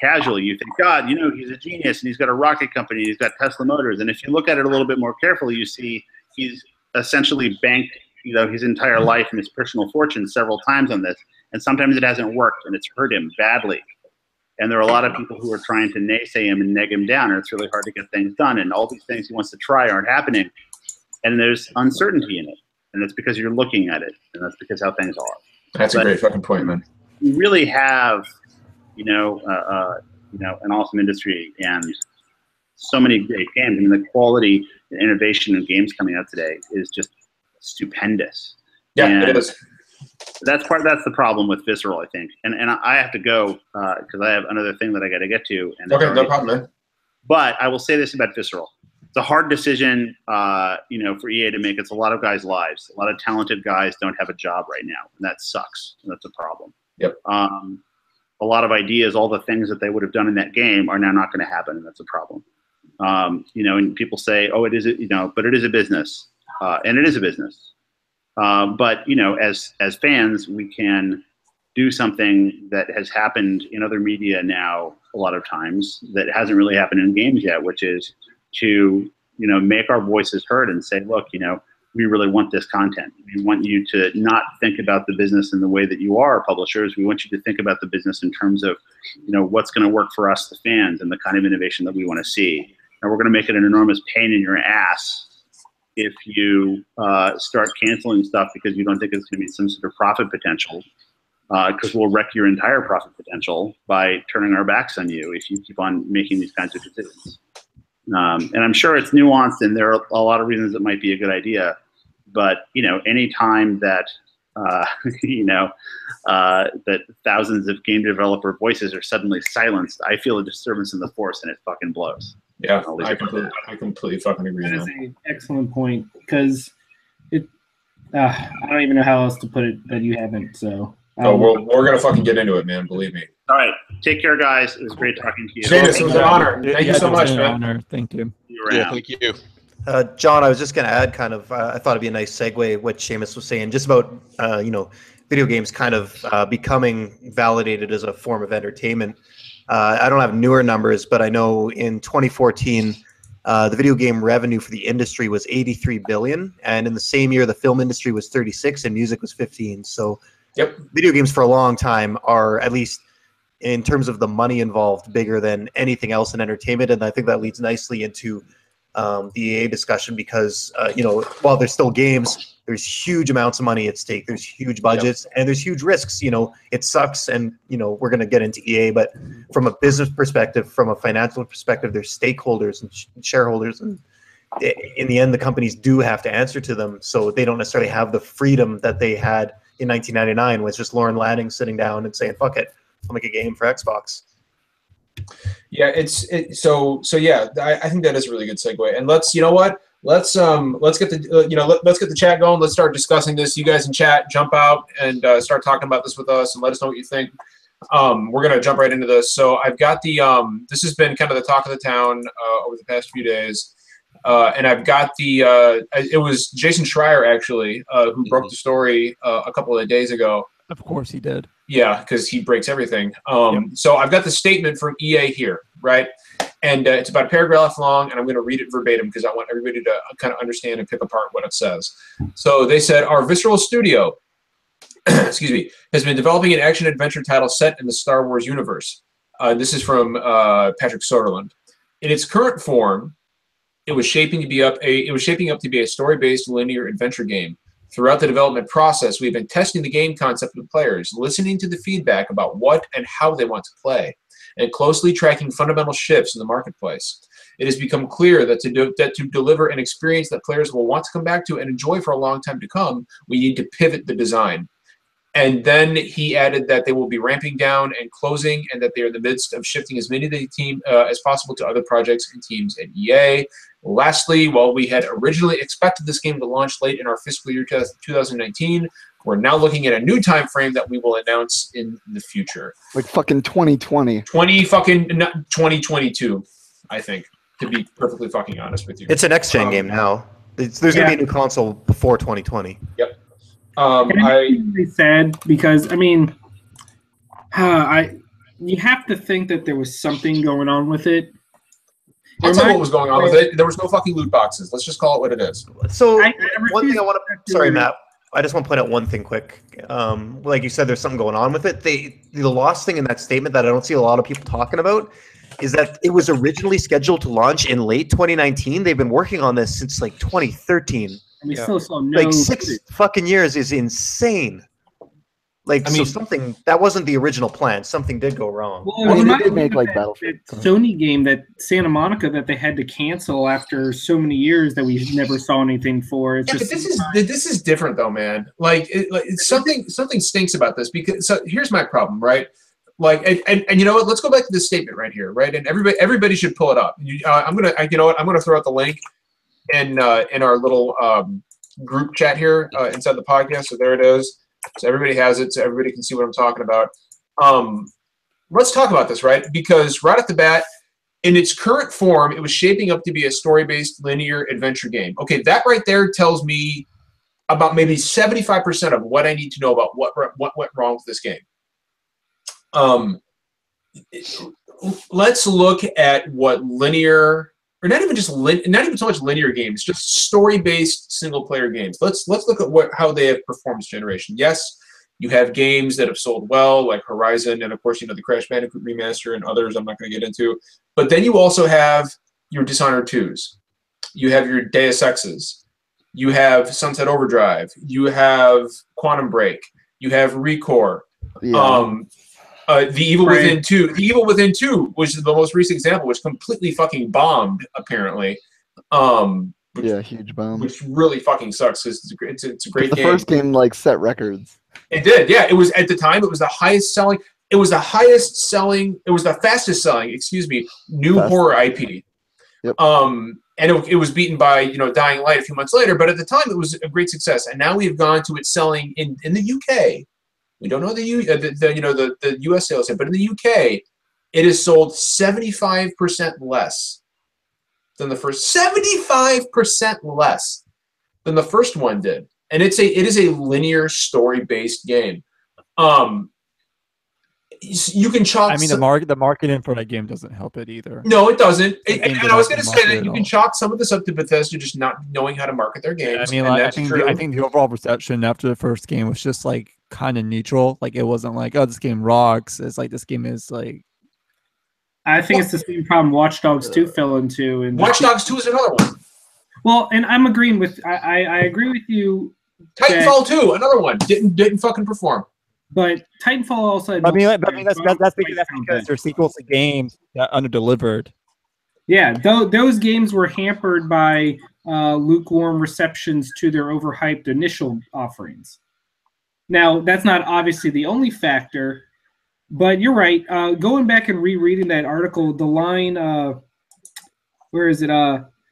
casually, you think, God, you know, he's a genius and he's got a rocket company, he's got Tesla Motors, and if you look at it a little bit more carefully, you see he's essentially banked, you know, his entire life and his personal fortune several times on this. And sometimes it hasn't worked, and it's hurt him badly. And there are a lot of people who are trying to naysay him and neg him down, and it's really hard to get things done. And all these things he wants to try aren't happening. And there's uncertainty in it. And it's because you're looking at it, and that's because how things are. That's a great fucking point, man. You really have, you know, an awesome industry and so many great games. I mean, the quality and innovation in games coming out today is just stupendous. Yeah, and it is. That's the problem with Visceral, I think. And I have to go because I have another thing that I got to get to. And okay, no problem, man. But I will say this about Visceral. It's a hard decision, you know, for EA to make. It's a lot of guys' lives. A lot of talented guys don't have a job right now, and that sucks. And that's a problem. Yep. A lot of ideas, all the things that they would have done in that game are now not going to happen, and that's a problem. You know, and people say, oh, it is, you know, but it is a business, and it is a business. But you know, as fans, we can do something that has happened in other media now a lot of times that hasn't really happened in games yet, which is to, you know, make our voices heard and say, look, you know, we really want this content. We want you to not think about the business in the way that you are publishers. We want you to think about the business in terms of, you know, what's going to work for us, the fans, and the kind of innovation that we want to see. And we're going to make it an enormous pain in your ass if you start canceling stuff because you don't think it's going to be some sort of profit potential, because we'll wreck your entire profit potential by turning our backs on you if you keep on making these kinds of decisions. And I'm sure it's nuanced, and there are a lot of reasons it might be a good idea. But you know, any time that you know, that thousands of game developer voices are suddenly silenced, I feel a disturbance in the force, and it fucking blows. Yeah, I completely fucking agree. That is an excellent point, because it. I don't even know how else to put it that you haven't. So. Oh, we're gonna fucking get into it, man. Believe me. All right. Take care, guys. It was great talking to you. Seamus, it was an honor. Thank you so much, it's an man. honor. Thank you. See you Yeah, around. thank you. John, I was just going to add kind of, I thought it'd be a nice segue what Seamus was saying, just about, video games kind of becoming validated as a form of entertainment. I don't have newer numbers, but I know in 2014, the video game revenue for the industry was 83 billion, and in the same year, the film industry was 36 and music was 15. So video games for a long time are, at least in terms of the money involved, bigger than anything else in entertainment. And I think that leads nicely into the EA discussion because, while there's still games, there's huge amounts of money at stake. There's huge budgets and there's huge risks. It sucks, and we're going to get into EA, but from a business perspective, from a financial perspective, there's stakeholders and shareholders, and in the end, the companies do have to answer to them. So they don't necessarily have the freedom that they had in 1999 with just Lauren Lanning sitting down and saying, "Fuck it, I'll make a game for Xbox." Yeah, so yeah, I think that is a really good segue. And let's get the let's get the chat going. Let's start discussing this. You guys in chat, jump out and start talking about this with us, and let us know what you think. We're gonna jump right into this. So I've got the this has been kind of the talk of the town over the past few days, and I've got the it was Jason Schreier actually who broke the story a couple of days ago. Of course he did. Yeah, because he breaks everything. So I've got the statement from EA here, right? And it's about a paragraph long, and I'm going to read it verbatim because I want everybody to kind of understand and pick apart what it says. So they said, our Visceral Studio, excuse me, has been developing an action-adventure title set in the Star Wars universe. This is from Patrick Soderlund. In its current form, it was shaping up to be a story-based linear adventure game. Throughout the development process, we've been testing the game concept with players, listening to the feedback about what and how they want to play, and closely tracking fundamental shifts in the marketplace. It has become clear that to deliver an experience that players will want to come back to and enjoy for a long time to come, we need to pivot the design. And then he added that they will be ramping down and closing, and that they're in the midst of shifting as many of the team as possible to other projects and teams at EA. Lastly, while we had originally expected this game to launch late in our fiscal year 2019, we're now looking at a new time frame that we will announce in the future. Like fucking 2020. 2022, I think, to be perfectly fucking honest with you. It's a next-gen game now. There's going to be a new console before 2020. Yep. I'm really sad because you have to think that there was something going on with it. I'll tell you what was going on with it. There was no fucking loot boxes. Let's just call it what it is. So one thing I want to, sorry, Matt, I just want to point out one thing quick. Like you said, there's something going on with it. The lost thing in that statement that I don't see a lot of people talking about is that it was originally scheduled to launch in late 2019. They've been working on this since like 2013. And we still saw no. Like 6 fucking years is insane. Like, so something that wasn't the original plan. Something did go wrong. Well, they did make like Battlefield. That Sony game, that Santa Monica, that they had to cancel after so many years that we never saw anything for. It's just but this is different though, man. It's something stinks about this because here's my problem, right? And you know what? Let's go back to this statement right here, right? And everybody should pull it up. I'm gonna throw out the link in our little group chat here inside the podcast. So there it is. So everybody has it, so everybody can see what I'm talking about. Let's talk about this, right? Because right off the bat, in its current form, it was shaping up to be a story-based linear adventure game. Okay, that right there tells me about maybe 75% of what I need to know about what went wrong with this game. Let's look at what linear, or not even so much linear games, just story-based single-player games. Let's look at how they have performed this generation. Yes, you have games that have sold well, like Horizon, and of course, the Crash Bandicoot remaster and others I'm not going to get into. But then you also have your Dishonored 2s. You have your Deus Exes. You have Sunset Overdrive. You have Quantum Break. You have Recore. Yeah. The Evil Within 2. The Evil Within 2, which is the most recent example, which completely fucking bombed, apparently. Huge bomb. Which really fucking sucks because it's a great game. The first game set records. It did, yeah. It was at the time. It was the highest selling. It was the fastest selling. New horror IP. Yep. And it was beaten by Dying Light a few months later. But at the time, it was a great success. And now we've gone to it selling in the UK. We don't know the U.S. sales yet, but in the UK, it is sold 75% less than the first. 75% less than the first one did, and it is a linear story-based game. You can chalk. I mean, the marketing for that game doesn't help it either. No, it doesn't. And I was going to say market that at you can all. chalk some of this up to Bethesda just not knowing how to market their games. I mean, and like, that's I true. think the overall reception after the first game was just like kind of neutral. Like it wasn't like, oh, this game rocks. It's like this game is like. I think it's the same problem Watch Dogs 2 fell into. And Watch Dogs 2 is another one. Well, and I'm agreeing with I agree with you. Titanfall 2, another one, didn't fucking perform. But Titanfall also had. I mean, that's because they're sequels to games that underdelivered. Yeah, those games were hampered by lukewarm receptions to their overhyped initial offerings. Now, that's not obviously the only factor, but you're right. Going back and rereading that article, the line, where is it?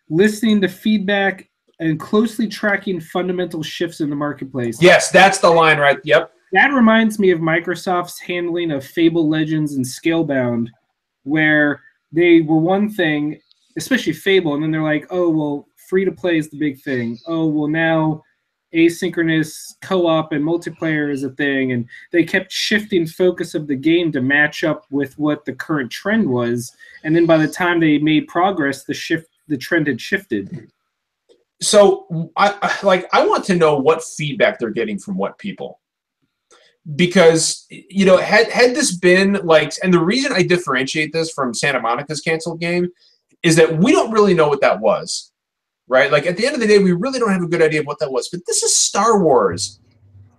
Listening to feedback and closely tracking fundamental shifts in the marketplace. Yes, that's the line, right? Yep. That reminds me of Microsoft's handling of Fable Legends and Scalebound, where they were one thing, especially Fable, and then they're like, oh, well, free-to-play is the big thing. Oh, well, now asynchronous co-op and multiplayer is a thing, and they kept shifting focus of the game to match up with what the current trend was, and then by the time they made progress, the trend had shifted. So I want to know what feedback they're getting from what people. Because, you know, had this been like, and the reason I differentiate this from Santa Monica's canceled game is that we don't really know what that was, right? Like at the end of the day, we really don't have a good idea of what that was. But this is Star Wars.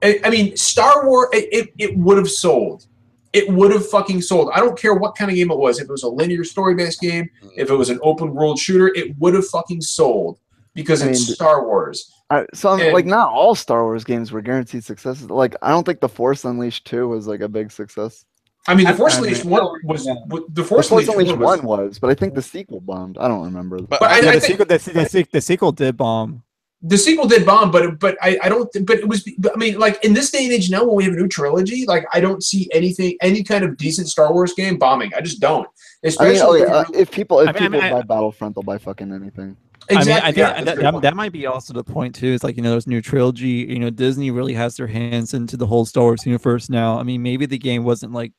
I mean, Star Wars, it would have sold. It would have fucking sold. I don't care what kind of game it was. If it was a linear story-based game, if it was an open world shooter, it would have fucking sold because it's Star Wars. Like not all Star Wars games were guaranteed successes. Like I don't think The Force Unleashed 2 was like a big success. I mean, The Force Unleashed 1 was The Force Unleashed 1 was, but I think the sequel bombed. I don't remember. But I think the sequel did bomb. The sequel did bomb, but I don't. But it was. I mean, like in this day and age now, when we have a new trilogy, like I don't see any kind of decent Star Wars game bombing. I just don't. Especially if people buy Battlefront, they'll buy fucking anything. Exactly. I think that might be also the point too. Is like, you know, there's new trilogy. You know, Disney really has their hands into the whole Star Wars universe now. I mean, maybe the game wasn't like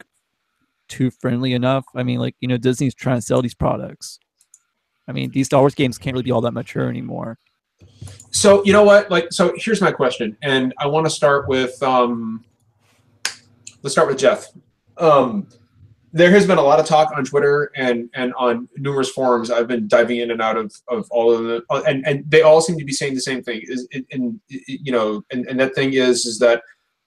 too friendly enough. I mean, like, you know, Disney's trying to sell these products. I mean, these Star Wars games can't really be all that mature anymore. So you know what? Like, so here's my question, and I want to start with let's start with Jeff. There has been a lot of talk on Twitter and on numerous forums. I've been diving in and out of all of them, and they all seem to be saying the same thing. And that thing is that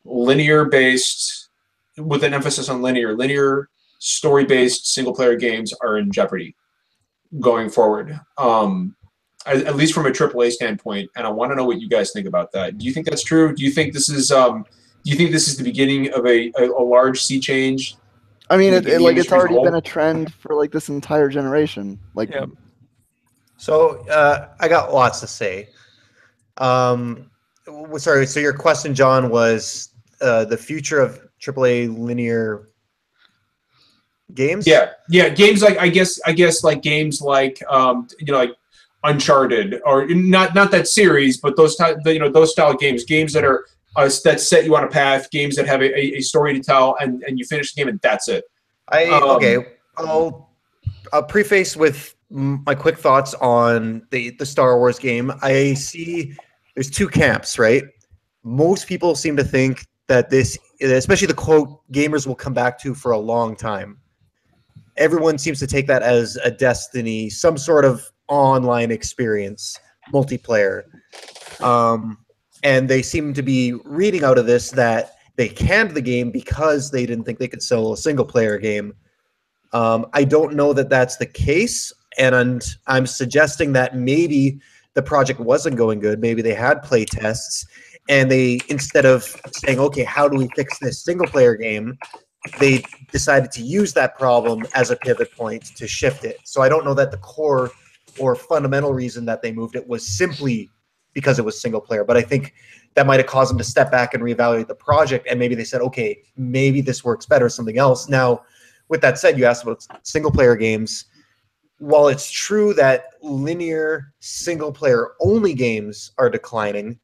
linear based, with an emphasis on linear story based single player games are in jeopardy going forward. At least from a AAA standpoint, and I want to know what you guys think about that. Do you think that's true? Do you think this is the beginning of a large sea change? I mean, it's already been a trend for like this entire generation. Like, yeah. So I got lots to say. Sorry. So your question, John, was the future of AAA linear games. Yeah. Games like I guess like games like like Uncharted, or not that series, but those style games that are that set you on a path, games that have a story to tell, and you finish the game and that's it. I'll preface with my quick thoughts on the Star Wars game. I see there's two camps, right? Most people seem to think that this, especially the quote, gamers will come back to for a long time. Everyone seems to take that as a destiny, some sort of online experience, multiplayer. And they seem to be reading out of this that they canned the game because they didn't think they could sell a single-player game. I don't know that that's the case, and I'm suggesting that maybe the project wasn't going good. Maybe they had play tests, and they, instead of saying, okay, how do we fix this single-player game, they decided to use that problem as a pivot point to shift it. So I don't know that the core or fundamental reason that they moved it was simply because it was single player, but I think that might have caused them to step back and reevaluate the project. And maybe they said, okay, maybe this works better, something else. Now, with that said, you asked about single player games. While it's true that linear single player only games are declining,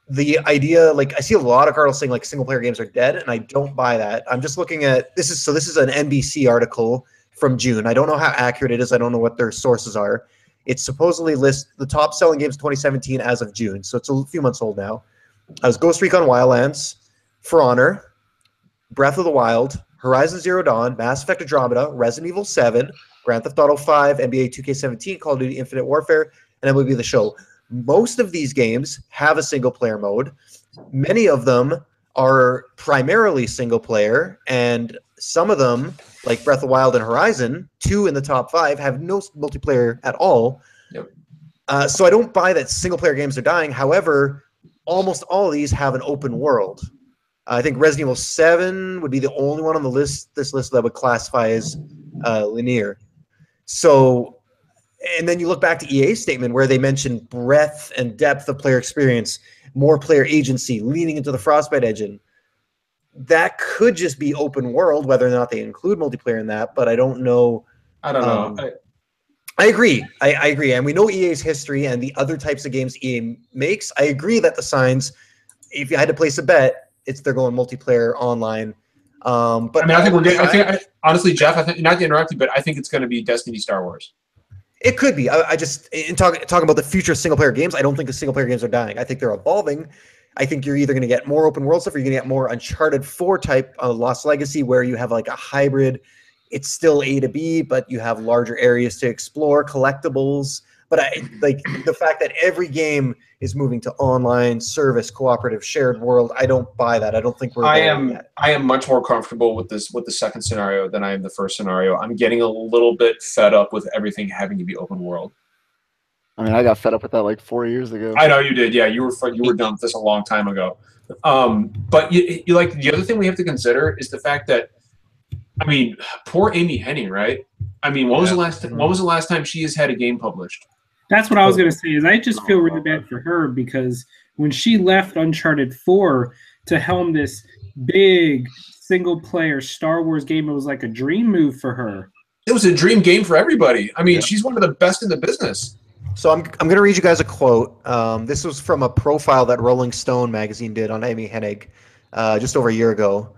the idea, like I see a lot of articles saying like single player games are dead, and I don't buy that. I'm just looking at this is an NBC article from June. I don't know how accurate it is. I don't know what their sources are. It supposedly lists the top selling games 2017 as of June, so it's a few months old now. As Ghost Recon Wildlands, For Honor, Breath of the Wild, Horizon Zero Dawn, Mass Effect Andromeda, Resident Evil 7, Grand Theft Auto 5, NBA 2K17, Call of Duty Infinite Warfare, and MLB The Show. Most of these games have a single-player mode. Many of them are primarily single-player, and some of them, like Breath of the Wild and Horizon, 2 in the top 5, have no multiplayer at all. Yep. So I don't buy that single-player games are dying. However, almost all of these have an open world. I think Resident Evil 7 would be the only one on the list, this list, that would classify as linear. So, and then you look back to EA's statement where they mentioned breadth and depth of player experience, more player agency, leaning into the Frostbite engine. That could just be open world, whether or not they include multiplayer in that, but I don't know. I don't know. I agree. I agree. And we know EA's history and the other types of games EA makes. I agree that the signs, if you had to place a bet, they're going multiplayer online. But I mean, I think we're getting. Honestly, Jeff, I think, not to interrupt you, but I think it's going to be Destiny, Star Wars. It could be. I just in talking about the future of single player games, I don't think the single player games are dying. I think they're evolving. I think you're either going to get more open world stuff, or you're going to get more Uncharted 4 type Lost Legacy, where you have like a hybrid. It's still A to B, but you have larger areas to explore, collectibles. But I like the fact that every game is moving to online service, cooperative, shared world. I don't buy that. I don't think we're. I am much more comfortable with the second scenario than I am the first scenario. I'm getting a little bit fed up with everything having to be open world. I mean, I got fed up with that like 4 years ago. I know you did. Yeah, you were done with this a long time ago. But you like the other thing we have to consider is the fact that, I mean, poor Amy Hennig, right? I mean, when was the last time she has had a game published? That's what I was going to say. Is I just feel really bad for her because when she left Uncharted 4 to helm this big single-player Star Wars game, it was like a dream move for her. It was a dream game for everybody. I mean, she's one of the best in the business. So I'm going to read you guys a quote. This was from a profile that Rolling Stone magazine did on Amy Hennig just over a year ago.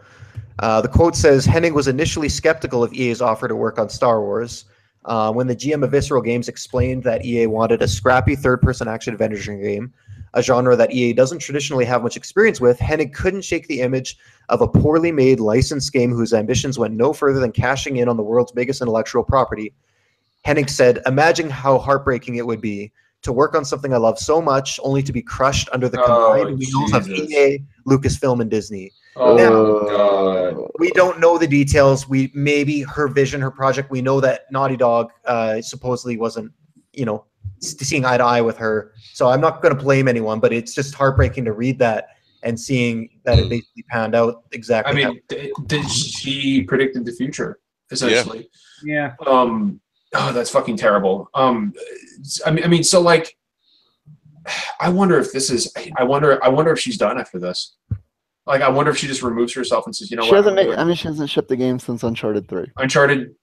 The quote says, Hennig was initially skeptical of EA's offer to work on Star Wars. When the GM of Visceral Games explained that EA wanted a scrappy third-person action-adventure game, a genre that EA doesn't traditionally have much experience with, Hennig couldn't shake the image of a poorly made licensed game whose ambitions went no further than cashing in on the world's biggest intellectual property. Hennig said, imagine how heartbreaking it would be to work on something I love so much only to be crushed under the combined wheels of EA, Lucasfilm, and Disney. God. We don't know the details. Maybe her vision, her project. We know that Naughty Dog supposedly wasn't, seeing eye to eye with her. So I'm not going to blame anyone, but it's just heartbreaking to read that and seeing that it basically panned out exactly. I mean, she predicted the future essentially. Yeah. Oh, that's fucking terrible. I mean, so like, I wonder if this is. I wonder if she's done after this. Like, I wonder if she just removes herself and says, you know what? She hasn't shipped the game since Uncharted 3. Uncharted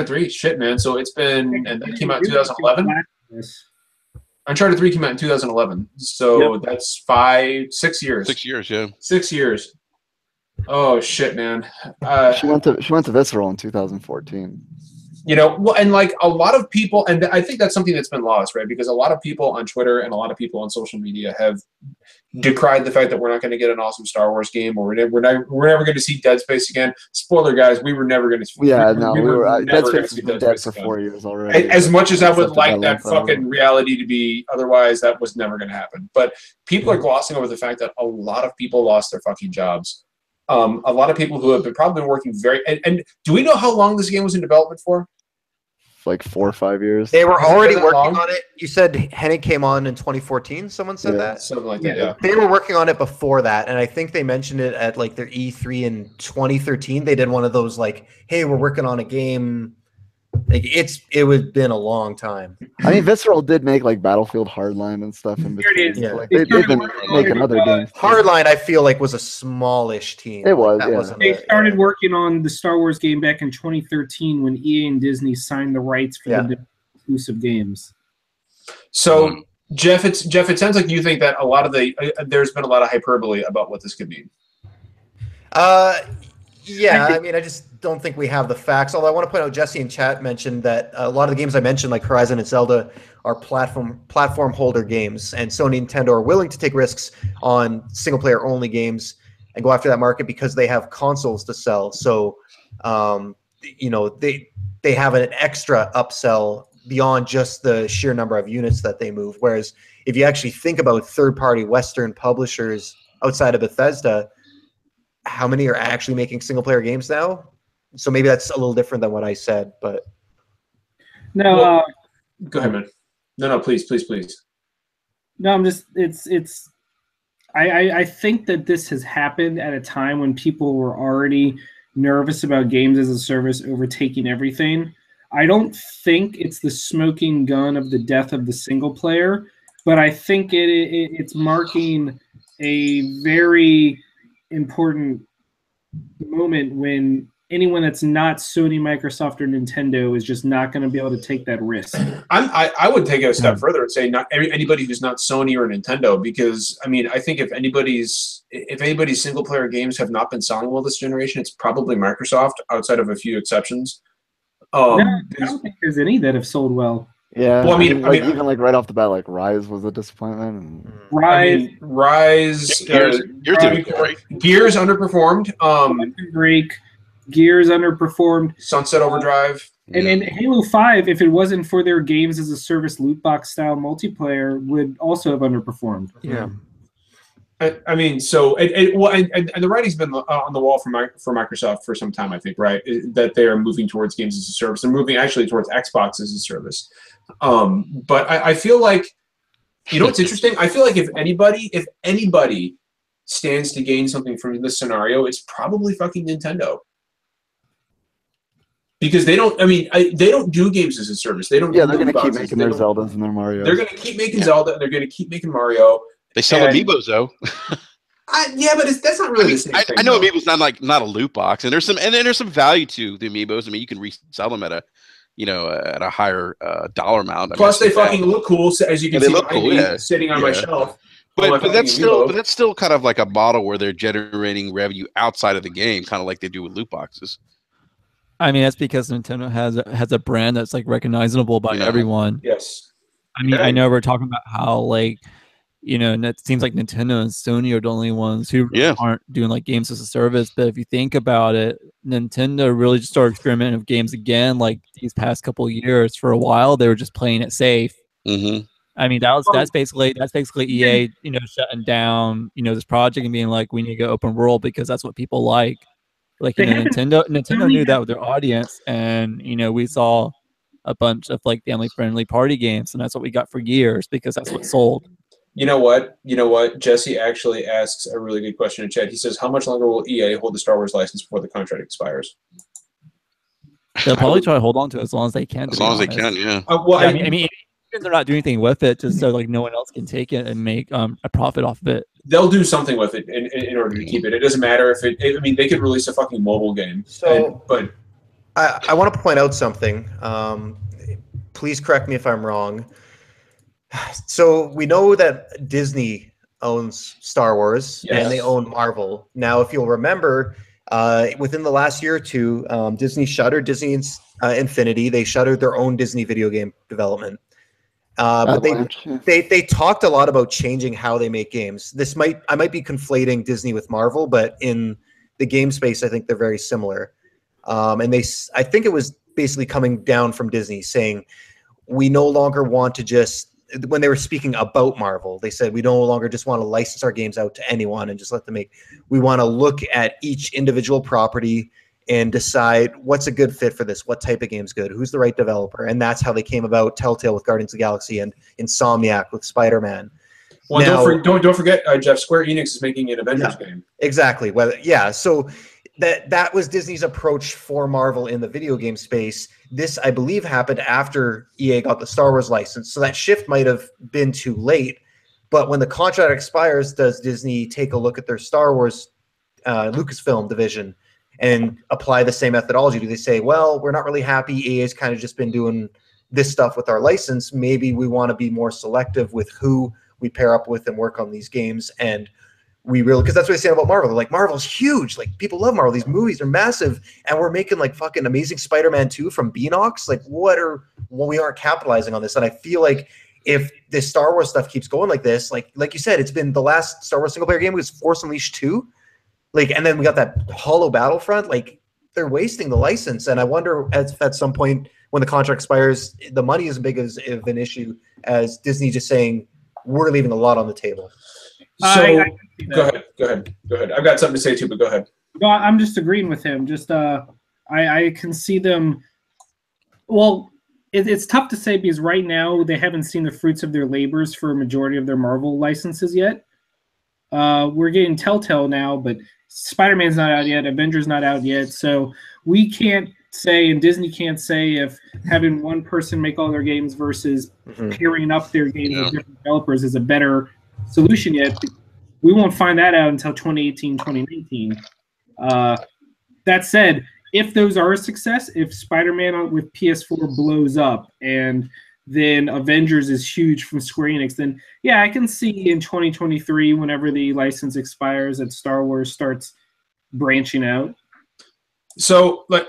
3. Shit, man. So it's been, and that came out in 2011. Uncharted 3 came out in 2011. So that's 6 years. 6 years, yeah. 6 years. Oh shit, man. She went to Visceral in 2014. Well, and like a lot of people, and I think that's something that's been lost, right? Because a lot of people on Twitter and a lot of people on social media have decried the fact that we're not going to get an awesome Star Wars game, or we're never going to see Dead Space again. Spoiler, guys, we were never going to. Dead Space has been dead for 4 years already. As much as I would like that fucking reality to be otherwise, that was never going to happen. But people are glossing over the fact that a lot of people lost their fucking jobs. A lot of people who have probably been working and do we know how long this game was in development for? Like 4 or 5 years. They were already working on it. You said Hennig came on in 2014. Someone said that? Something like that, yeah. They were working on it before that, and I think they mentioned it at like their E3 in 2013. They did one of those like, hey, we're working on a game Like it would been a long time. I mean, Visceral did make like Battlefield Hardline and stuff in Here it between. is. Yeah. Like, They they've been started making working other on, games. too. Hardline, I feel like was a smallish team. It was, That yeah. wasn't They a- started working on the Star Wars game back in 2013 when EA and Disney signed the rights for the exclusive games. So, Jeff, it sounds like you think that a lot of there's been a lot of hyperbole about what this could mean. Yeah, I mean, I just don't think we have the facts. Although I want to point out, Jesse in chat mentioned that a lot of the games I mentioned, like Horizon and Zelda, are platform holder games, and Sony and Nintendo are willing to take risks on single player only games and go after that market because they have consoles to sell. So, you know, they have an extra upsell beyond just the sheer number of units that they move. Whereas if you actually think about third-party Western publishers outside of Bethesda, how many are actually making single-player games now? So maybe that's a little different than what I said, but... No, Well, go ahead, man. No, please. no, I'm just I think that this has happened at a time when people were already nervous about games as a service overtaking everything. I don't think it's the smoking gun of the death of the single player, but I think it's marking a very important moment when anyone that's not Sony, Microsoft, or Nintendo is just not going to be able to take that risk. I would take it a step further and say not anybody who's not Sony or Nintendo, because I mean I think if anybody's single player games have not been selling well this generation, it's probably Microsoft, outside of a few exceptions. No, I don't think there's any that have sold well. Yeah, Well, I mean, even like right off the bat, like Rise was a disappointment. And... Rise, Gears did great. Gears underperformed. Break, Gears underperformed. Sunset Overdrive. And Halo 5, if it wasn't for their games as a service loot box style multiplayer, would also have underperformed. Yeah. I mean, so and the writing's been on the wall for Microsoft for some time, I think, right? That they are moving towards games as a service. They're moving actually towards Xbox as a service. But I feel like, you know what's interesting? I feel like if anybody stands to gain something from this scenario, it's probably fucking Nintendo. Because they don't. I mean, they don't do games as a service. They don't. Yeah, they're going to keep making their Zeldas and their Marios. They're going to keep making Zelda, and they're going to keep making Mario. They sell amiibos though. Yeah, but that's not really the same thing. I know amiibos not a loot box, and there's some value to the amiibos. I mean, you can resell them at a higher dollar amount. Plus, they fucking look cool, as you can see look behind me, sitting on my shelf. But that's still kind of like a model where they're generating revenue outside of the game, kind of like they do with loot boxes. I mean, that's because Nintendo has a brand that's like recognizable by everyone. Yes. I mean, I know we're talking about how like, you know, and it seems like Nintendo and Sony are the only ones who aren't doing like games as a service. But if you think about it, Nintendo really just started experimenting with games again. Like these past couple of years, for a while they were just playing it safe. Mm-hmm. I mean, that's basically EA, you know, shutting down, you know, this project and being like, we need to go open world because that's what people like. Like, you know, Nintendo knew that with their audience, and you know, we saw a bunch of like family-friendly party games, and that's what we got for years because that's what sold. You know what? Jesse actually asks a really good question in chat. He says, "How much longer will EA hold the Star Wars license before the contract expires?" They'll probably try to hold on to it as long as they can. As long as they can, yeah. I mean, they're not doing anything with it, just so like no one else can take it and make a profit off of it. They'll do something with it in order to keep it. It doesn't matter if I mean, they could release a fucking mobile game. But I want to point out something. Please correct me if I'm wrong. So we know that Disney owns Star Wars and they own Marvel. Now, if you'll remember, within the last year or two, Disney shuttered Disney Infinity. They shuttered their own Disney video game development. But they talked a lot about changing how they make games. I might be conflating Disney with Marvel, but in the game space, I think they're very similar. And I think it was basically coming down from Disney saying, we no longer want to just, when they were speaking about Marvel, they said, we no longer just want to license our games out to anyone and just let them make, we want to look at each individual property and decide what's a good fit for this, what type of game's good, who's the right developer. And that's how they came about Telltale with Guardians of the Galaxy and Insomniac with Spider-Man. Well, now, don't forget, Jeff, Square Enix is making an Avengers game. Exactly. So that was Disney's approach for Marvel in the video game space. This, I believe, happened after EA got the Star Wars license, so that shift might have been too late. But when the contract expires, does Disney take a look at their Star Wars Lucasfilm division and apply the same methodology? Do they say, well, we're not really happy, EA's kind of just been doing this stuff with our license, maybe we want to be more selective with who we pair up with and work on these games? And we really, because that's what they say about Marvel. They're like, Marvel's huge. Like, people love Marvel. These movies are massive. And we're making like fucking Amazing Spider-Man 2 from Beanox. Like, we aren't capitalizing on this. And I feel like if this Star Wars stuff keeps going like this, like you said, it's been the last Star Wars single player game was Force Unleashed 2. Like, and then we got that Hollow Battlefront. Like, they're wasting the license. And I wonder at some point when the contract expires, the money is as big of an issue as Disney just saying, we're leaving a lot on the table. So go ahead. I've got something to say too, but go ahead. No, I'm just agreeing with him. Just I can see them. Well, it's tough to say because right now they haven't seen the fruits of their labors for a majority of their Marvel licenses yet. We're getting Telltale now, but Spider-Man's not out yet. Avengers not out yet. So we can't say, and Disney can't say, if having one person make all their games versus pairing up their games with different developers is a better solution yet. We won't find that out until 2018, 2019. That said, if those are a success, if Spider-Man with PS4 blows up and then Avengers is huge from Square Enix, then yeah, I can see in 2023, whenever the license expires, that Star Wars starts branching out. So, like,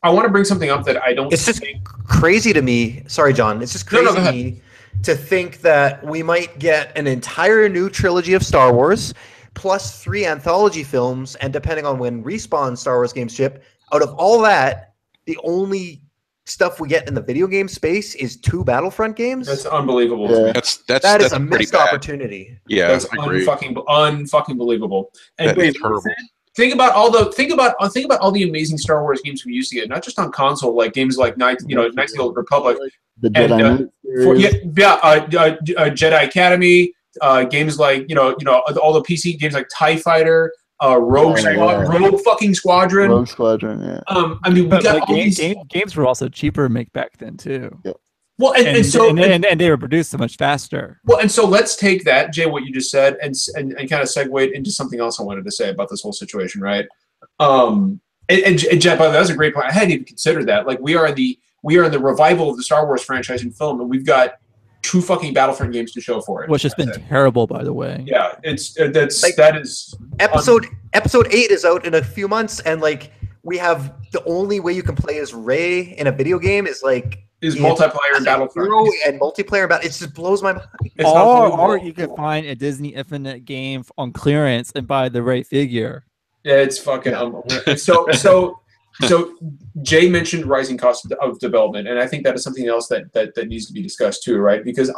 I want to bring something up that I don't. It's just crazy to me. Sorry, John. It's just crazy to me to think that we might get an entire new trilogy of Star Wars plus 3 anthology films, and depending on when Respawn Star Wars games ship, out of all that, the only stuff we get in the video game space is 2 Battlefront games. That's unbelievable to me. That is a missed opportunity. Yeah, that's unfucking believable. And that is terrible. Think about all the amazing Star Wars games we used to get, not just on console, like games like Knights of the Old Republic, the Jedi Jedi Academy, games like all the PC games like TIE Fighter, Rogue fucking Squadron. Rogue Squadron, yeah. I mean, we got all these games were also cheaper to make back then too. Yep. Well, and they were produced so much faster. Well, and so let's take that, Jay, what you just said, and kind of segue into something else I wanted to say about this whole situation, right? And Jeff, that was a great point. I hadn't even considered that. Like, we are in the revival of the Star Wars franchise in film, and we've got 2 fucking Battlefront games to show for it. Which has been terrible, by the way. Yeah, episode 8 is out in a few months, and like we have the only way you can play as Rey in a video game is multiplayer in Battlefront and multiplayer It just blows my mind. Or you can find a Disney Infinite game on clearance and buy the Rey figure. Yeah, it's fucking So Jay mentioned rising costs of development, and I think that is something else that needs to be discussed too, right? Because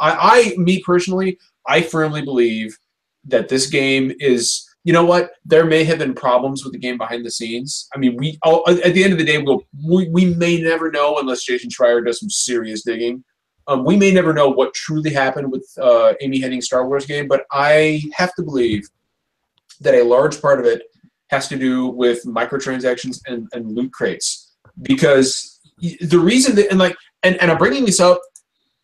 me personally, I firmly believe that this game is, you know what? There may have been problems with the game behind the scenes. I mean, at the end of the day, we may never know unless Jason Schreier does some serious digging. We may never know what truly happened with Amy Hennig's Star Wars game, but I have to believe that a large part of it has to do with microtransactions and loot crates, because the reason that and I'm bringing this up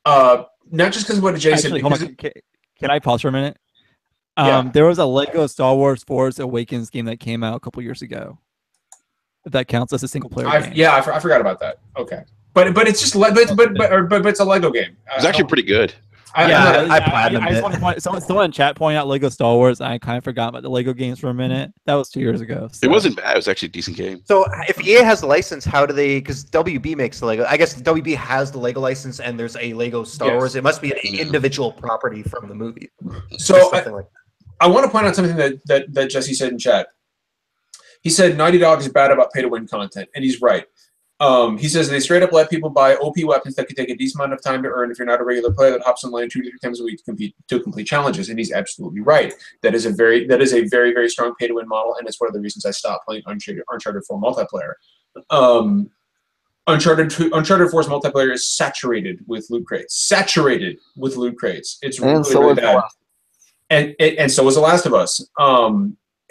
not just because of what Jay said. Hold on. Can I pause for a minute? Yeah. There was a Lego Star Wars Force Awakens game that came out a couple years ago. If that counts as a single player game. Yeah, I forgot about that. Okay, but it's just but it's a Lego game. It's actually pretty good. I platinumed it. Someone in chat pointed out Lego Star Wars, and I kind of forgot about the Lego games for a minute. That was 2 years ago. So. It wasn't bad. It was actually a decent game. So if EA has the license, how do they? Because WB makes the Lego. I guess WB has the Lego license, and there's a Lego Star Wars. It must be an individual property from the movie. So I want to point out something that Jesse said in chat. He said Naughty Dog is bad about pay-to-win content, and he's right. He says they straight up let people buy OP weapons that could take a decent amount of time to earn if you're not a regular player that hops online 2 to 3 times a week to complete challenges. And he's absolutely right. That is a very, very strong pay-to-win model, and it's one of the reasons I stopped playing Uncharted 4 multiplayer. Uncharted 4's multiplayer is saturated with loot crates. It's really bad. And so is The Last of Us.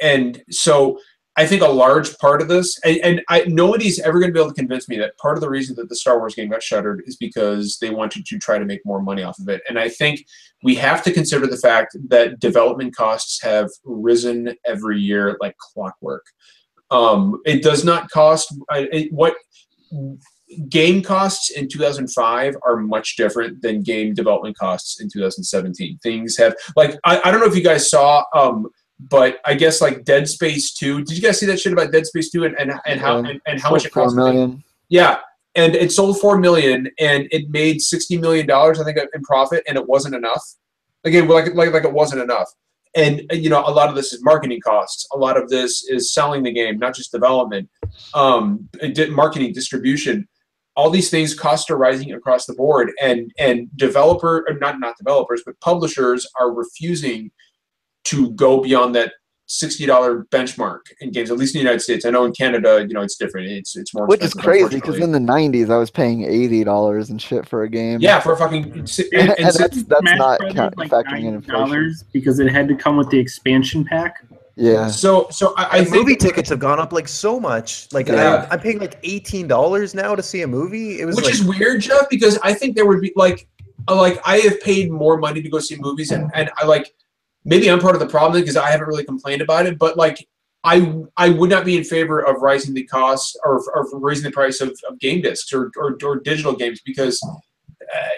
And so I think a large part of this, and nobody's ever going to be able to convince me that part of the reason that the Star Wars game got shuttered is because they wanted to try to make more money off of it. And I think we have to consider the fact that development costs have risen every year like clockwork. It does not cost what game costs in 2005 are much different than game development costs in 2017. Things have like I don't know if you guys saw. But I guess like Dead Space 2. Did you guys see that shit about Dead Space 2 and how much it cost? $4 million. Yeah, and it sold $4 million and it made $60 million, I think, in profit, and it wasn't enough. Again, like it wasn't enough. And you know, a lot of this is marketing costs. A lot of this is selling the game, not just development, marketing, distribution. All these things, costs are rising across the board, and not developers, but publishers are refusing to go beyond that $60 benchmark in games, at least in the United States. I know in Canada, you know, it's different. It's more Which is expensive, crazy because in the 90s, I was paying $80 and shit for a game. Yeah, for a fucking... and that's not factoring in inflation. Because it had to come with the expansion pack. Yeah. So I think movie tickets have gone up like so much. Like I'm paying like $18 now to see a movie. It was which is weird, Jeff, because I think there would be like I have paid more money to go see movies, and I like... Maybe I'm part of the problem because I haven't really complained about it, but like I would not be in favor of raising the cost or raising the price of game discs or digital games because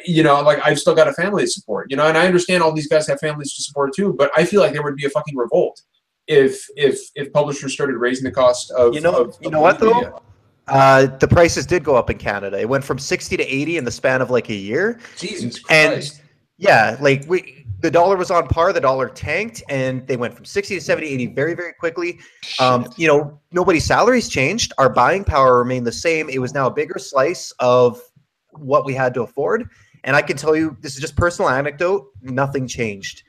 you know, like I've still got a family to support, you know, and I understand all these guys have families to support too, but I feel like there would be a fucking revolt if publishers started raising the cost of what though? The prices did go up in Canada. It went from 60 to 80 in the span of like a year. Jesus Christ. And yeah, like the dollar was on par, the dollar tanked, and they went from 60 to 70, 80 very, very quickly. You know, nobody's salaries changed. Our buying power remained the same. It was now a bigger slice of what we had to afford. And I can tell you, this is just personal anecdote, nothing changed.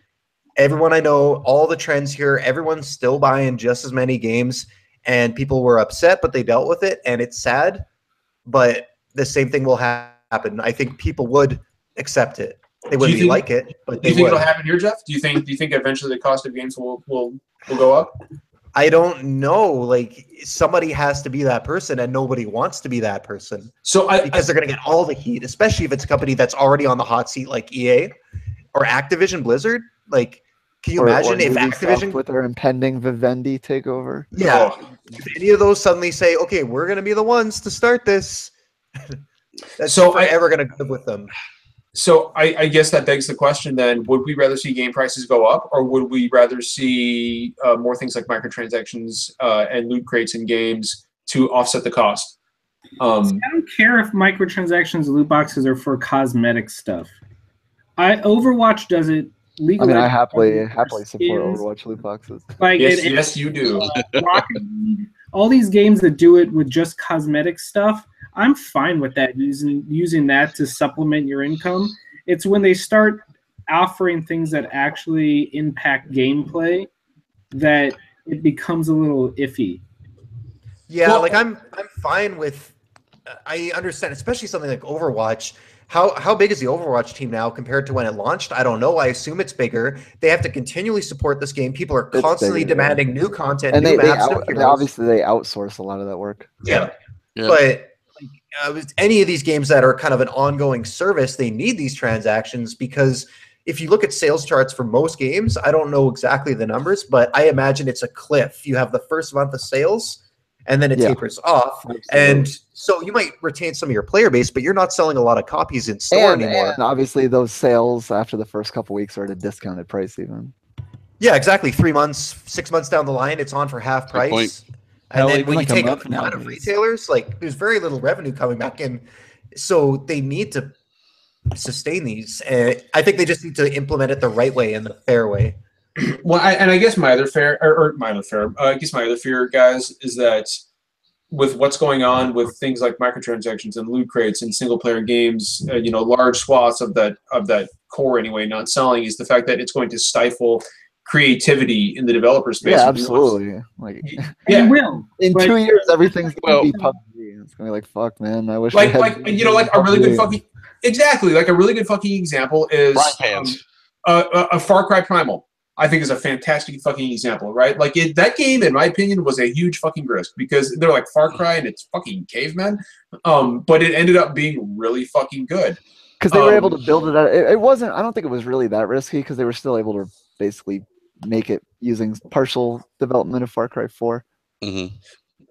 Everyone I know, all the trends here, everyone's still buying just as many games, and people were upset, but they dealt with it, and it's sad. But the same thing will happen. I think people would accept it. They wouldn't like it, but do you think it'll happen here, Jeff? Do you think eventually the cost of games will go up? I don't know. Like somebody has to be that person, and nobody wants to be that person. So because they're going to get all the heat, especially if it's a company that's already on the hot seat, like EA or Activision Blizzard. Like, can you imagine if Activision with their impending Vivendi takeover? Yeah, if any of those suddenly say, "Okay, we're going to be the ones to start this," that's forever going to live with them. So I guess that begs the question then, would we rather see game prices go up, or would we rather see more things like microtransactions and loot crates in games to offset the cost? I don't care if microtransactions and loot boxes are for cosmetic stuff. Overwatch does it. I happily support Overwatch loot boxes. Like yes, you do. Rocket League, all these games that do it with just cosmetic stuff, I'm fine with that, using that to supplement your income. It's when they start offering things that actually impact gameplay that it becomes a little iffy. Yeah, well, like I'm fine with. I understand, especially something like Overwatch. How big is the Overwatch team now compared to when it launched? I don't know. I assume it's bigger. They have to continually support this game. People are constantly demanding new content, and new maps. Obviously, they outsource a lot of that work. Yeah. But with any of these games that are kind of an ongoing service, they need these transactions because if you look at sales charts for most games, I don't know exactly the numbers, but I imagine it's a cliff. You have the first month of sales, and then it tapers off. Absolutely. And so you might retain some of your player base, but you're not selling a lot of copies in store anymore. And obviously those sales after the first couple weeks are at a discounted price even. Yeah, exactly. 3 months, 6 months down the line, it's on for half price. And then when you take out a lot of retailers, like there's very little revenue coming back in. So they need to sustain these. I think they just need to implement it the right way and the fair way. Well, I guess my other fear, guys, is that with what's going on with things like microtransactions and loot crates and single player games, large swaths of that core anyway not selling, is the fact that it's going to stifle creativity in the developer space. Yeah, absolutely. Like, it will. In 2 years, everything's gonna be PUBG. It's gonna be like, fuck, man. I wish. Like a really good fucking example is a Far Cry Primal. I think is a fantastic fucking example, right? Like that game, in my opinion, was a huge fucking risk because they're like Far Cry and it's fucking cavemen, but it ended up being really fucking good because they were able to build it out. It wasn't. I don't think it was really that risky because they were still able to basically make it using partial development of Far Cry 4. Mm-hmm.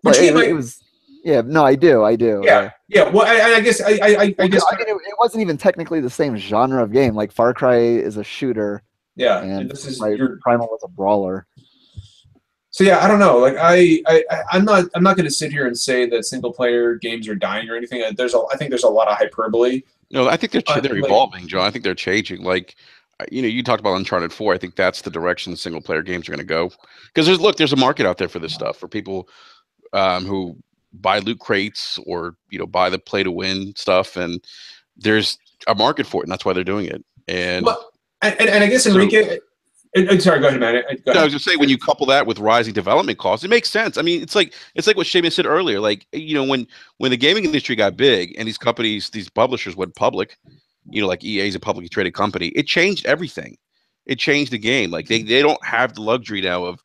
But it was. Yeah, no, I do. Yeah. Well, I guess I guess I mean, it wasn't even technically the same genre of game. Like Far Cry is a shooter. Yeah, and this is Primal was a brawler. So yeah, I don't know. Like I'm not going to sit here and say that single player games are dying or anything. I think there's a lot of hyperbole. No, I think they're evolving, John. I think they're changing. Like, you talked about Uncharted 4. I think that's the direction single player games are going to go. Because there's a market out there for this stuff for people who buy loot crates or buy the play to win stuff, and there's a market for it, and that's why they're doing it. And I guess Enrique. Sorry, go ahead, man. I was going to say, when you couple that with rising development costs, it makes sense. I mean, it's like what Seamus said earlier. Like, when the gaming industry got big and these companies, these publishers went public, like EA is a publicly traded company, it changed everything. It changed the game. Like they don't have the luxury now of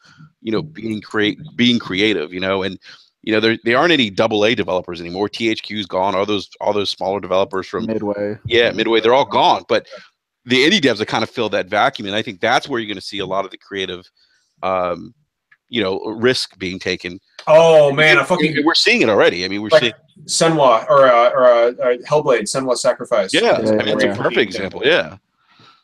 being creative. And there aren't any AA developers anymore. THQ's gone. All those smaller developers from Midway. Yeah, Midway. They're all gone. But the indie devs have kind of filled that vacuum, and I think that's where you're going to see a lot of the creative, risk being taken. Oh man, we're seeing it already. I mean, we're seeing Senua or Hellblade, Senua's Sacrifice. Yeah, I mean, it's a perfect example. Yeah.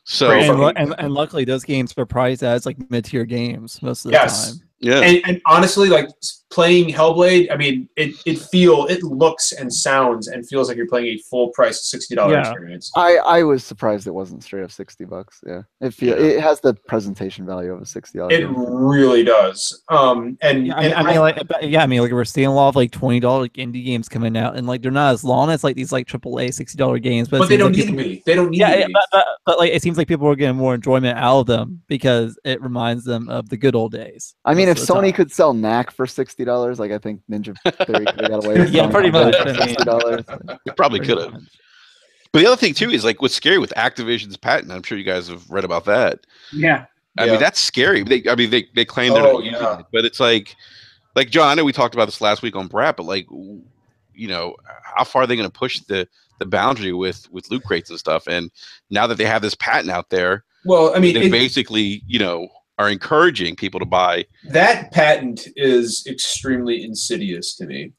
So and luckily, those games were priced as like mid-tier games most of the time. Yeah, and honestly, like playing Hellblade, I mean, it looks and sounds and feels like you're playing a full price $60 experience. I was surprised it wasn't straight up $60. Yeah, it has the presentation value of a $60. It really does. I mean, we're seeing a lot of like $20 indie games coming out, and like they're not as long as like these like AAA $60 games, but they don't need to be. They don't need to be. But like it seems like people are getting more enjoyment out of them because it reminds them of the good old days. I mean, if Sony could sell Knack for $60, like I think Ninja Theory could have got away with yeah, pretty much. $60. It probably could have. But the other thing too is like what's scary with Activision's patent. I'm sure you guys have read about that. Yeah. I mean, that's scary. They claim they're not using it, but it's like John. I know we talked about this last week on Brat, but like, how far are they going to push the boundary with loot crates and stuff? And now that they have this patent out there, well, I mean, they basically are encouraging people to buy. That patent is extremely insidious to me.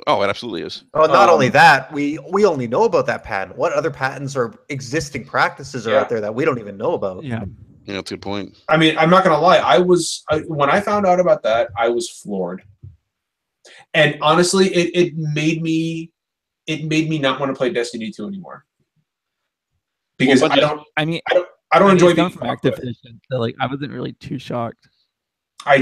Oh, it absolutely is. Well, not only that, we only know about that patent. What other patents or existing practices are out there that we don't even know about? Yeah, that's a good point. I mean, I'm not gonna lie. When I found out about that, I was floored. And honestly, it made me not want to play Destiny 2 anymore. Because I don't enjoy being from Activision. So like, I wasn't really too shocked. I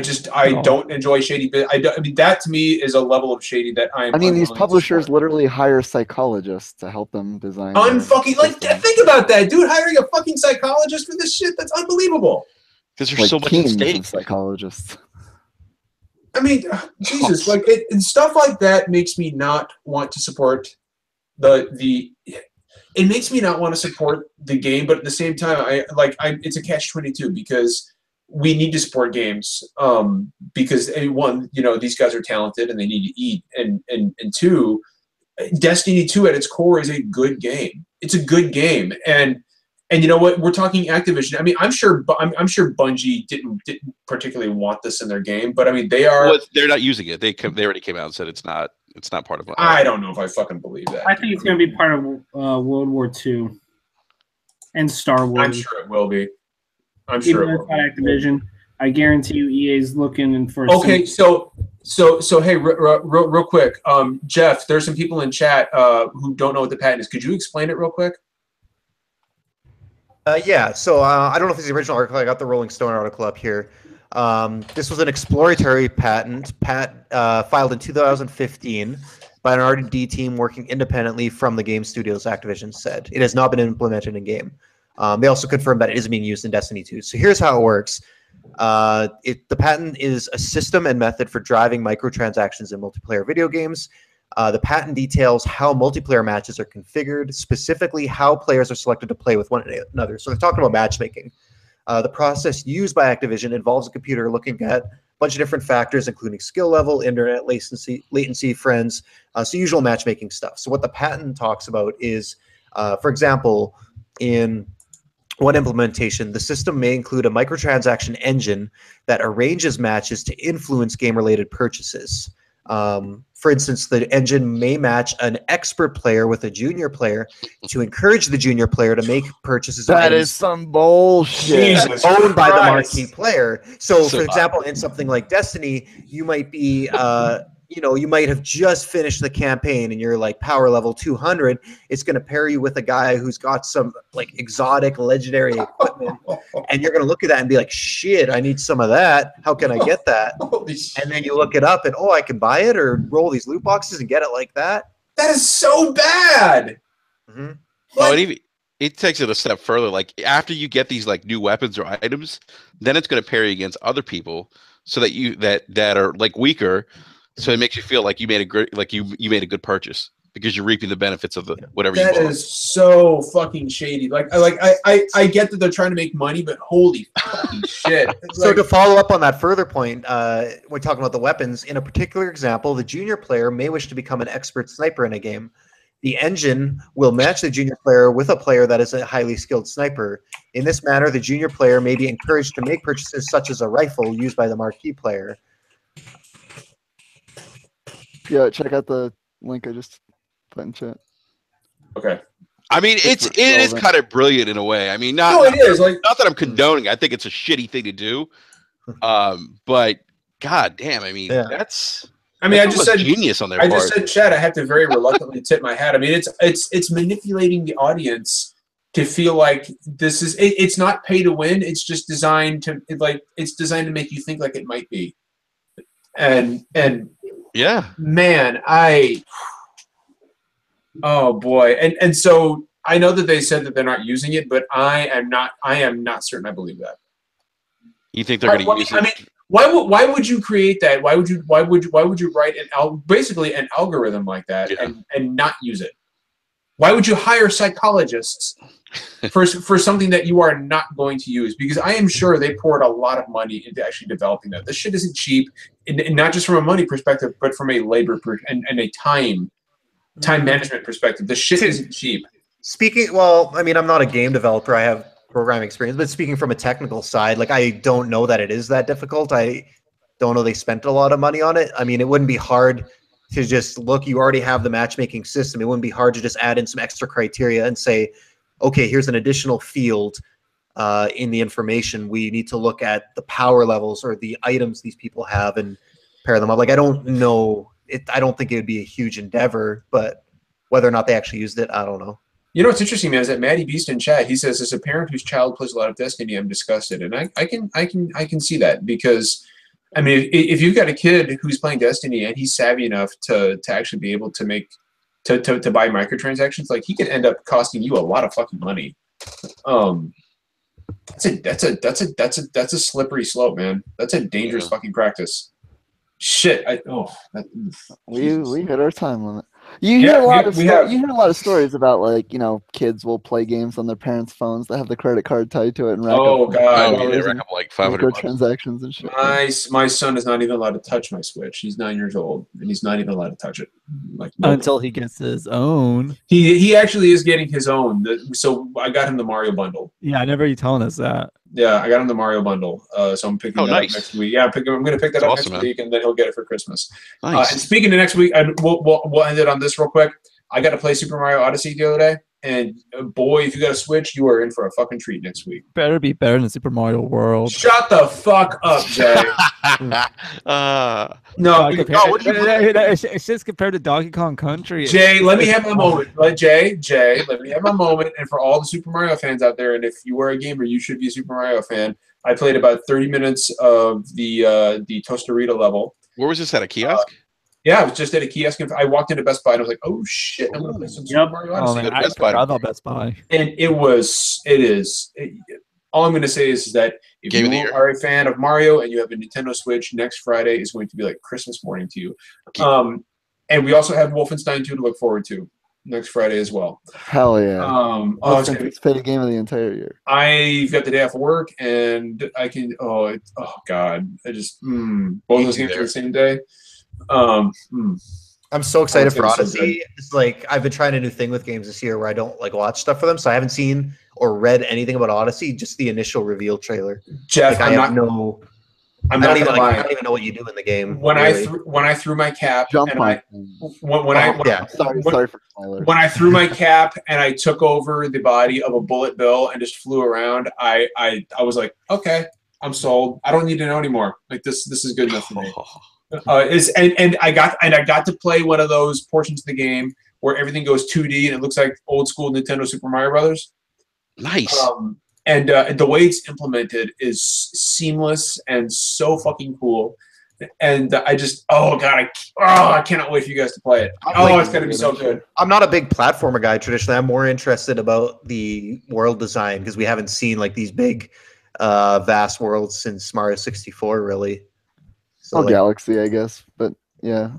don't enjoy shady. I mean, that to me is a level of shady that I mean, these publishers literally hire psychologists to help them design. Think about that, dude. Hiring a fucking psychologist for this shit, that's unbelievable. Because there's so much at stake. Psychologists. I mean, Jesus, like stuff like that makes me not want to support the. It makes me not want to support the game, but at the same time, it's a catch-22 because we need to support games because one, these guys are talented and they need to eat, and two, Destiny 2 at its core is a good game. It's a good game, and you know what? We're talking Activision. I mean, I'm sure Bungie didn't particularly want this in their game, but I mean, they are. Well, they're not using it. They already came out and said it's not part of it. I don't know if I fucking believe that. I think it's going to be part of World War II and Star Wars. I'm sure it will be. I'm sure it will be. Activision. I guarantee you, EA's looking for. Okay, so hey, real quick, Jeff, there's some people in chat who don't know what the patent is. Could you explain it real quick? Yeah, so I don't know if it's the original article. I got the Rolling Stone article up here. This was an exploratory patent filed in 2015 by an R&D team working independently from the game studios, Activision said. It has not been implemented in game. They also confirmed that it is being used in Destiny 2. So here's how it works. The patent is a system and method for driving microtransactions in multiplayer video games. The patent details how multiplayer matches are configured, specifically how players are selected to play with one another. So they're talking about matchmaking. The process used by Activision involves a computer looking at a bunch of different factors, including skill level, internet latency, friends, so usual matchmaking stuff. So what the patent talks about is, for example, in one implementation, the system may include a microtransaction engine that arranges matches to influence game-related purchases. For instance, the engine may match an expert player with a junior player to encourage the junior player to make purchases. That is some bullshit. Jesus Owned by the Christ. marquee player. So, So for example, in something like Destiny, you might be, you might have just finished the campaign and you're like power level 200. It's going to pair you with a guy who's got some like exotic legendary equipment, and you're going to look at that and be like, shit, I need some of that. How can I get that? Holy shit. And then you look it up and, oh, I can buy it or roll these loot boxes and get it like that. That is so bad. Mhm. Oh, it takes it a step further. Like after you get these like new weapons or items, then it's going to pair you against other people, so that you that are like weaker. So it makes you feel like you made a great, like you made a good purchase because you're reaping the benefits of the whatever you That bought. is so fucking shady. I get that they're trying to make money, but holy fucking shit. It's So like- to follow up on that further point, we're talking about the weapons. In a particular example, the junior player may wish to become an expert sniper in a game. The engine will match the junior player with a player that is a highly skilled sniper. In this manner, the junior player may be encouraged to make purchases such as a rifle used by the marquee player. Yeah, check out the link I just put in chat. okay. I mean, it is relevant. kind of brilliant in a way. I mean, not No, it is. Like, not that I'm condoning. I think it's a shitty thing to do. But god damn, I mean, Yeah. that's I mean, I that's just almost said genius on their I part. just said, Chad, I have to very reluctantly tip my hat. I mean, it's manipulating the audience to feel like this is. It's not pay to win. It's just designed to it's designed to make you think like it might be. And Yeah. man, oh boy, and so I know that they said that they're not using it, but I am not certain I believe that. You think they're going to use it? I mean, why would you create that? Why would you write basically an algorithm like that and not use it? Why would you hire psychologists for something that you are not going to use? Because I am sure they poured a lot of money into actually developing that. This shit isn't cheap, and not just from a money perspective, but from a labor and a time management perspective. This shit isn't cheap. Well, I mean, I'm not a game developer. I have programming experience, but speaking from a technical side, like I don't know that it is that difficult. I don't know they spent a lot of money on it. I mean, it wouldn't be hard to just look. You already have the matchmaking system. It wouldn't be hard to just add in some extra criteria and say, okay, here's an additional field in the information. We need to look at the power levels or the items these people have and pair them up. Like, I don't know. I don't think it would be a huge endeavor, but whether or not they actually used it, I don't know. You know what's interesting, man, is that Matty Beast in chat, he says, as a parent whose child plays a lot of Destiny, I'm disgusted. And I can see that, because I mean, if you've got a kid who's playing Destiny and he's savvy enough to actually be able to make to buy microtransactions, like, he could end up costing you a lot of fucking money. That's a slippery slope, man. That's a dangerous fucking practice. Shit. We hit our time limit. You hear a lot of stories about, like, you know, kids will play games on their parents' phones that have the credit card tied to it and rack up rack up like $500 transactions and shit. My son is not even allowed to touch my Switch. He's 9 years old, and he's not even allowed to touch it. Like, Until he gets his own. He actually is getting his own. So I got him the Mario bundle. Yeah, I never you telling us that. Yeah, I got him the Mario bundle. So I'm picking that up next week. Yeah, I'm going to pick that up next week, and then he'll get it for Christmas. Nice. And speaking of next week, we'll end it on this real quick. I got to play Super Mario Odyssey the other day, and boy, if you got a Switch, you are in for a fucking treat next week. Better be better than Super Mario World. Shut the fuck up, Jay. No, it's just compared to Donkey Kong Country. Jay, let me have my moment. Jay, let me have my moment. And for all the Super Mario fans out there, and if you are a gamer, you should be a Super Mario fan. I played about 30 minutes of the Tostarita level. Where was this at, a kiosk? Yeah, I was just at a kiosk. I walked into Best Buy and I was like, "Oh shit, I'm gonna play some Super Mario Odyssey." Oh, man, I forgot about Best Buy. And all I'm gonna say is that if you are a fan of Mario and you have a Nintendo Switch, next Friday is going to be like Christmas morning to you. And we also have Wolfenstein 2 to look forward to. next Friday as well. Hell yeah. Most anticipated game of the entire year. I've got the day off of work, and I can. Oh God! I just both those games are the same day. I'm so excited for so Odyssey. It's like I've been trying a new thing with games this year where I don't like watch stuff for them, so I haven't seen or read anything about Odyssey. Just the initial reveal trailer. Jeff, like, I don't even know what you do in the game. When I threw my cap, Jump and on. Sorry for spoilers. When I threw my cap and I took over the body of a bullet bill and just flew around, I was like, okay, I'm sold. I don't need to know anymore. Like this is good enough for me. And I got to play one of those portions of the game where everything goes 2D and it looks like old school Nintendo Super Mario Brothers. Nice. And the way it's implemented is seamless and so fucking cool. And I just, I cannot wait for you guys to play it. It's gonna be so good. I'm not a big platformer guy traditionally. I'm more interested about the world design because we haven't seen like these big, vast worlds since Mario 64, really. So, Galaxy, I guess, but yeah.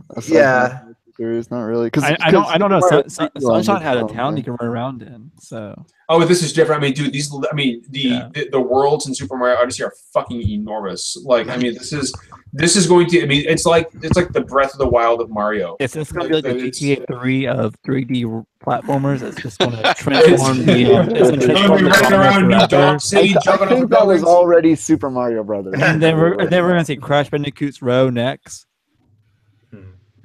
Series, not really. I don't know. Sunshine had a town you can run around in. So. Oh, this is different. I mean, dude, the worlds in Super Mario Odyssey are fucking enormous. Like, I mean, this is going to. I mean, it's like the Breath of the Wild of Mario. It's going to be like the GTA 3 of 3D platformers. It's just going to transform the. I think that was already Super Mario Brothers. And then we're going to see Crash Bandicoot's Row next.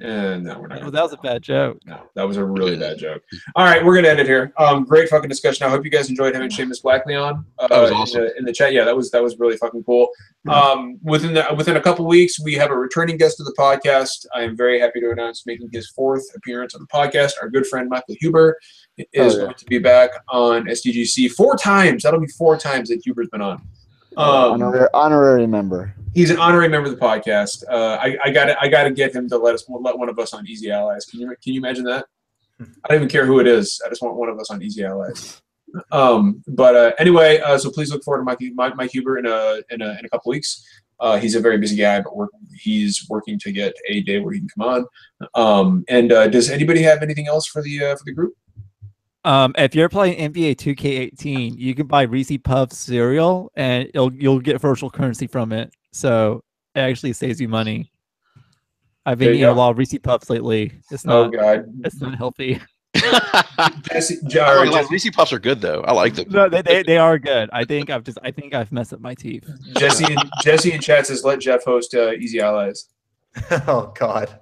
No, we're not. Oh, that was a bad joke. No, that was a really bad joke. All right, we're gonna end it here. Great fucking discussion. I hope you guys enjoyed having Seamus Blackley on. That was awesome. In the chat. Yeah, that was really fucking cool. Within a couple weeks, we have a returning guest to the podcast. I am very happy to announce making his 4th appearance on the podcast. Our good friend Michael Huber is going to be back on SDGC 4 times. That'll be 4 times that Huber's been on. Honorary member. He's an honorary member of the podcast. I gotta get him to let one of us on Easy Allies. Can you imagine that? I don't even care who it is. I just want one of us on Easy Allies. Anyway, so please look forward to Mike Huber in a couple weeks. He's a very busy guy, but he's working to get a day where he can come on. Does anybody have anything else for the group? If you're playing NBA 2K18, you can buy Reese Puffs cereal, and you'll get virtual currency from it. So it actually saves you money. I've been eating a lot of Reese Puffs lately. It's not. It's not healthy. Reese Puffs are good though. I like them. No, they are good. I think I've messed up my teeth. Jesse in chat says let Jeff host Easy Allies. Oh God.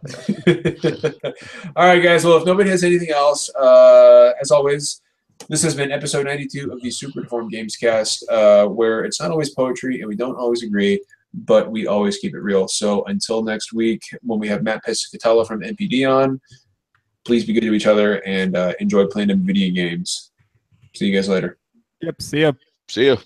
All right, guys. Well, if nobody has anything else, as always, this has been episode 92 of the Super Deformed Gamescast, where it's not always poetry and we don't always agree, but we always keep it real. So until next week, when we have Matt Pescatella from NPD on, please be good to each other and enjoy playing them video games. See you guys later. Yep. See ya. See ya.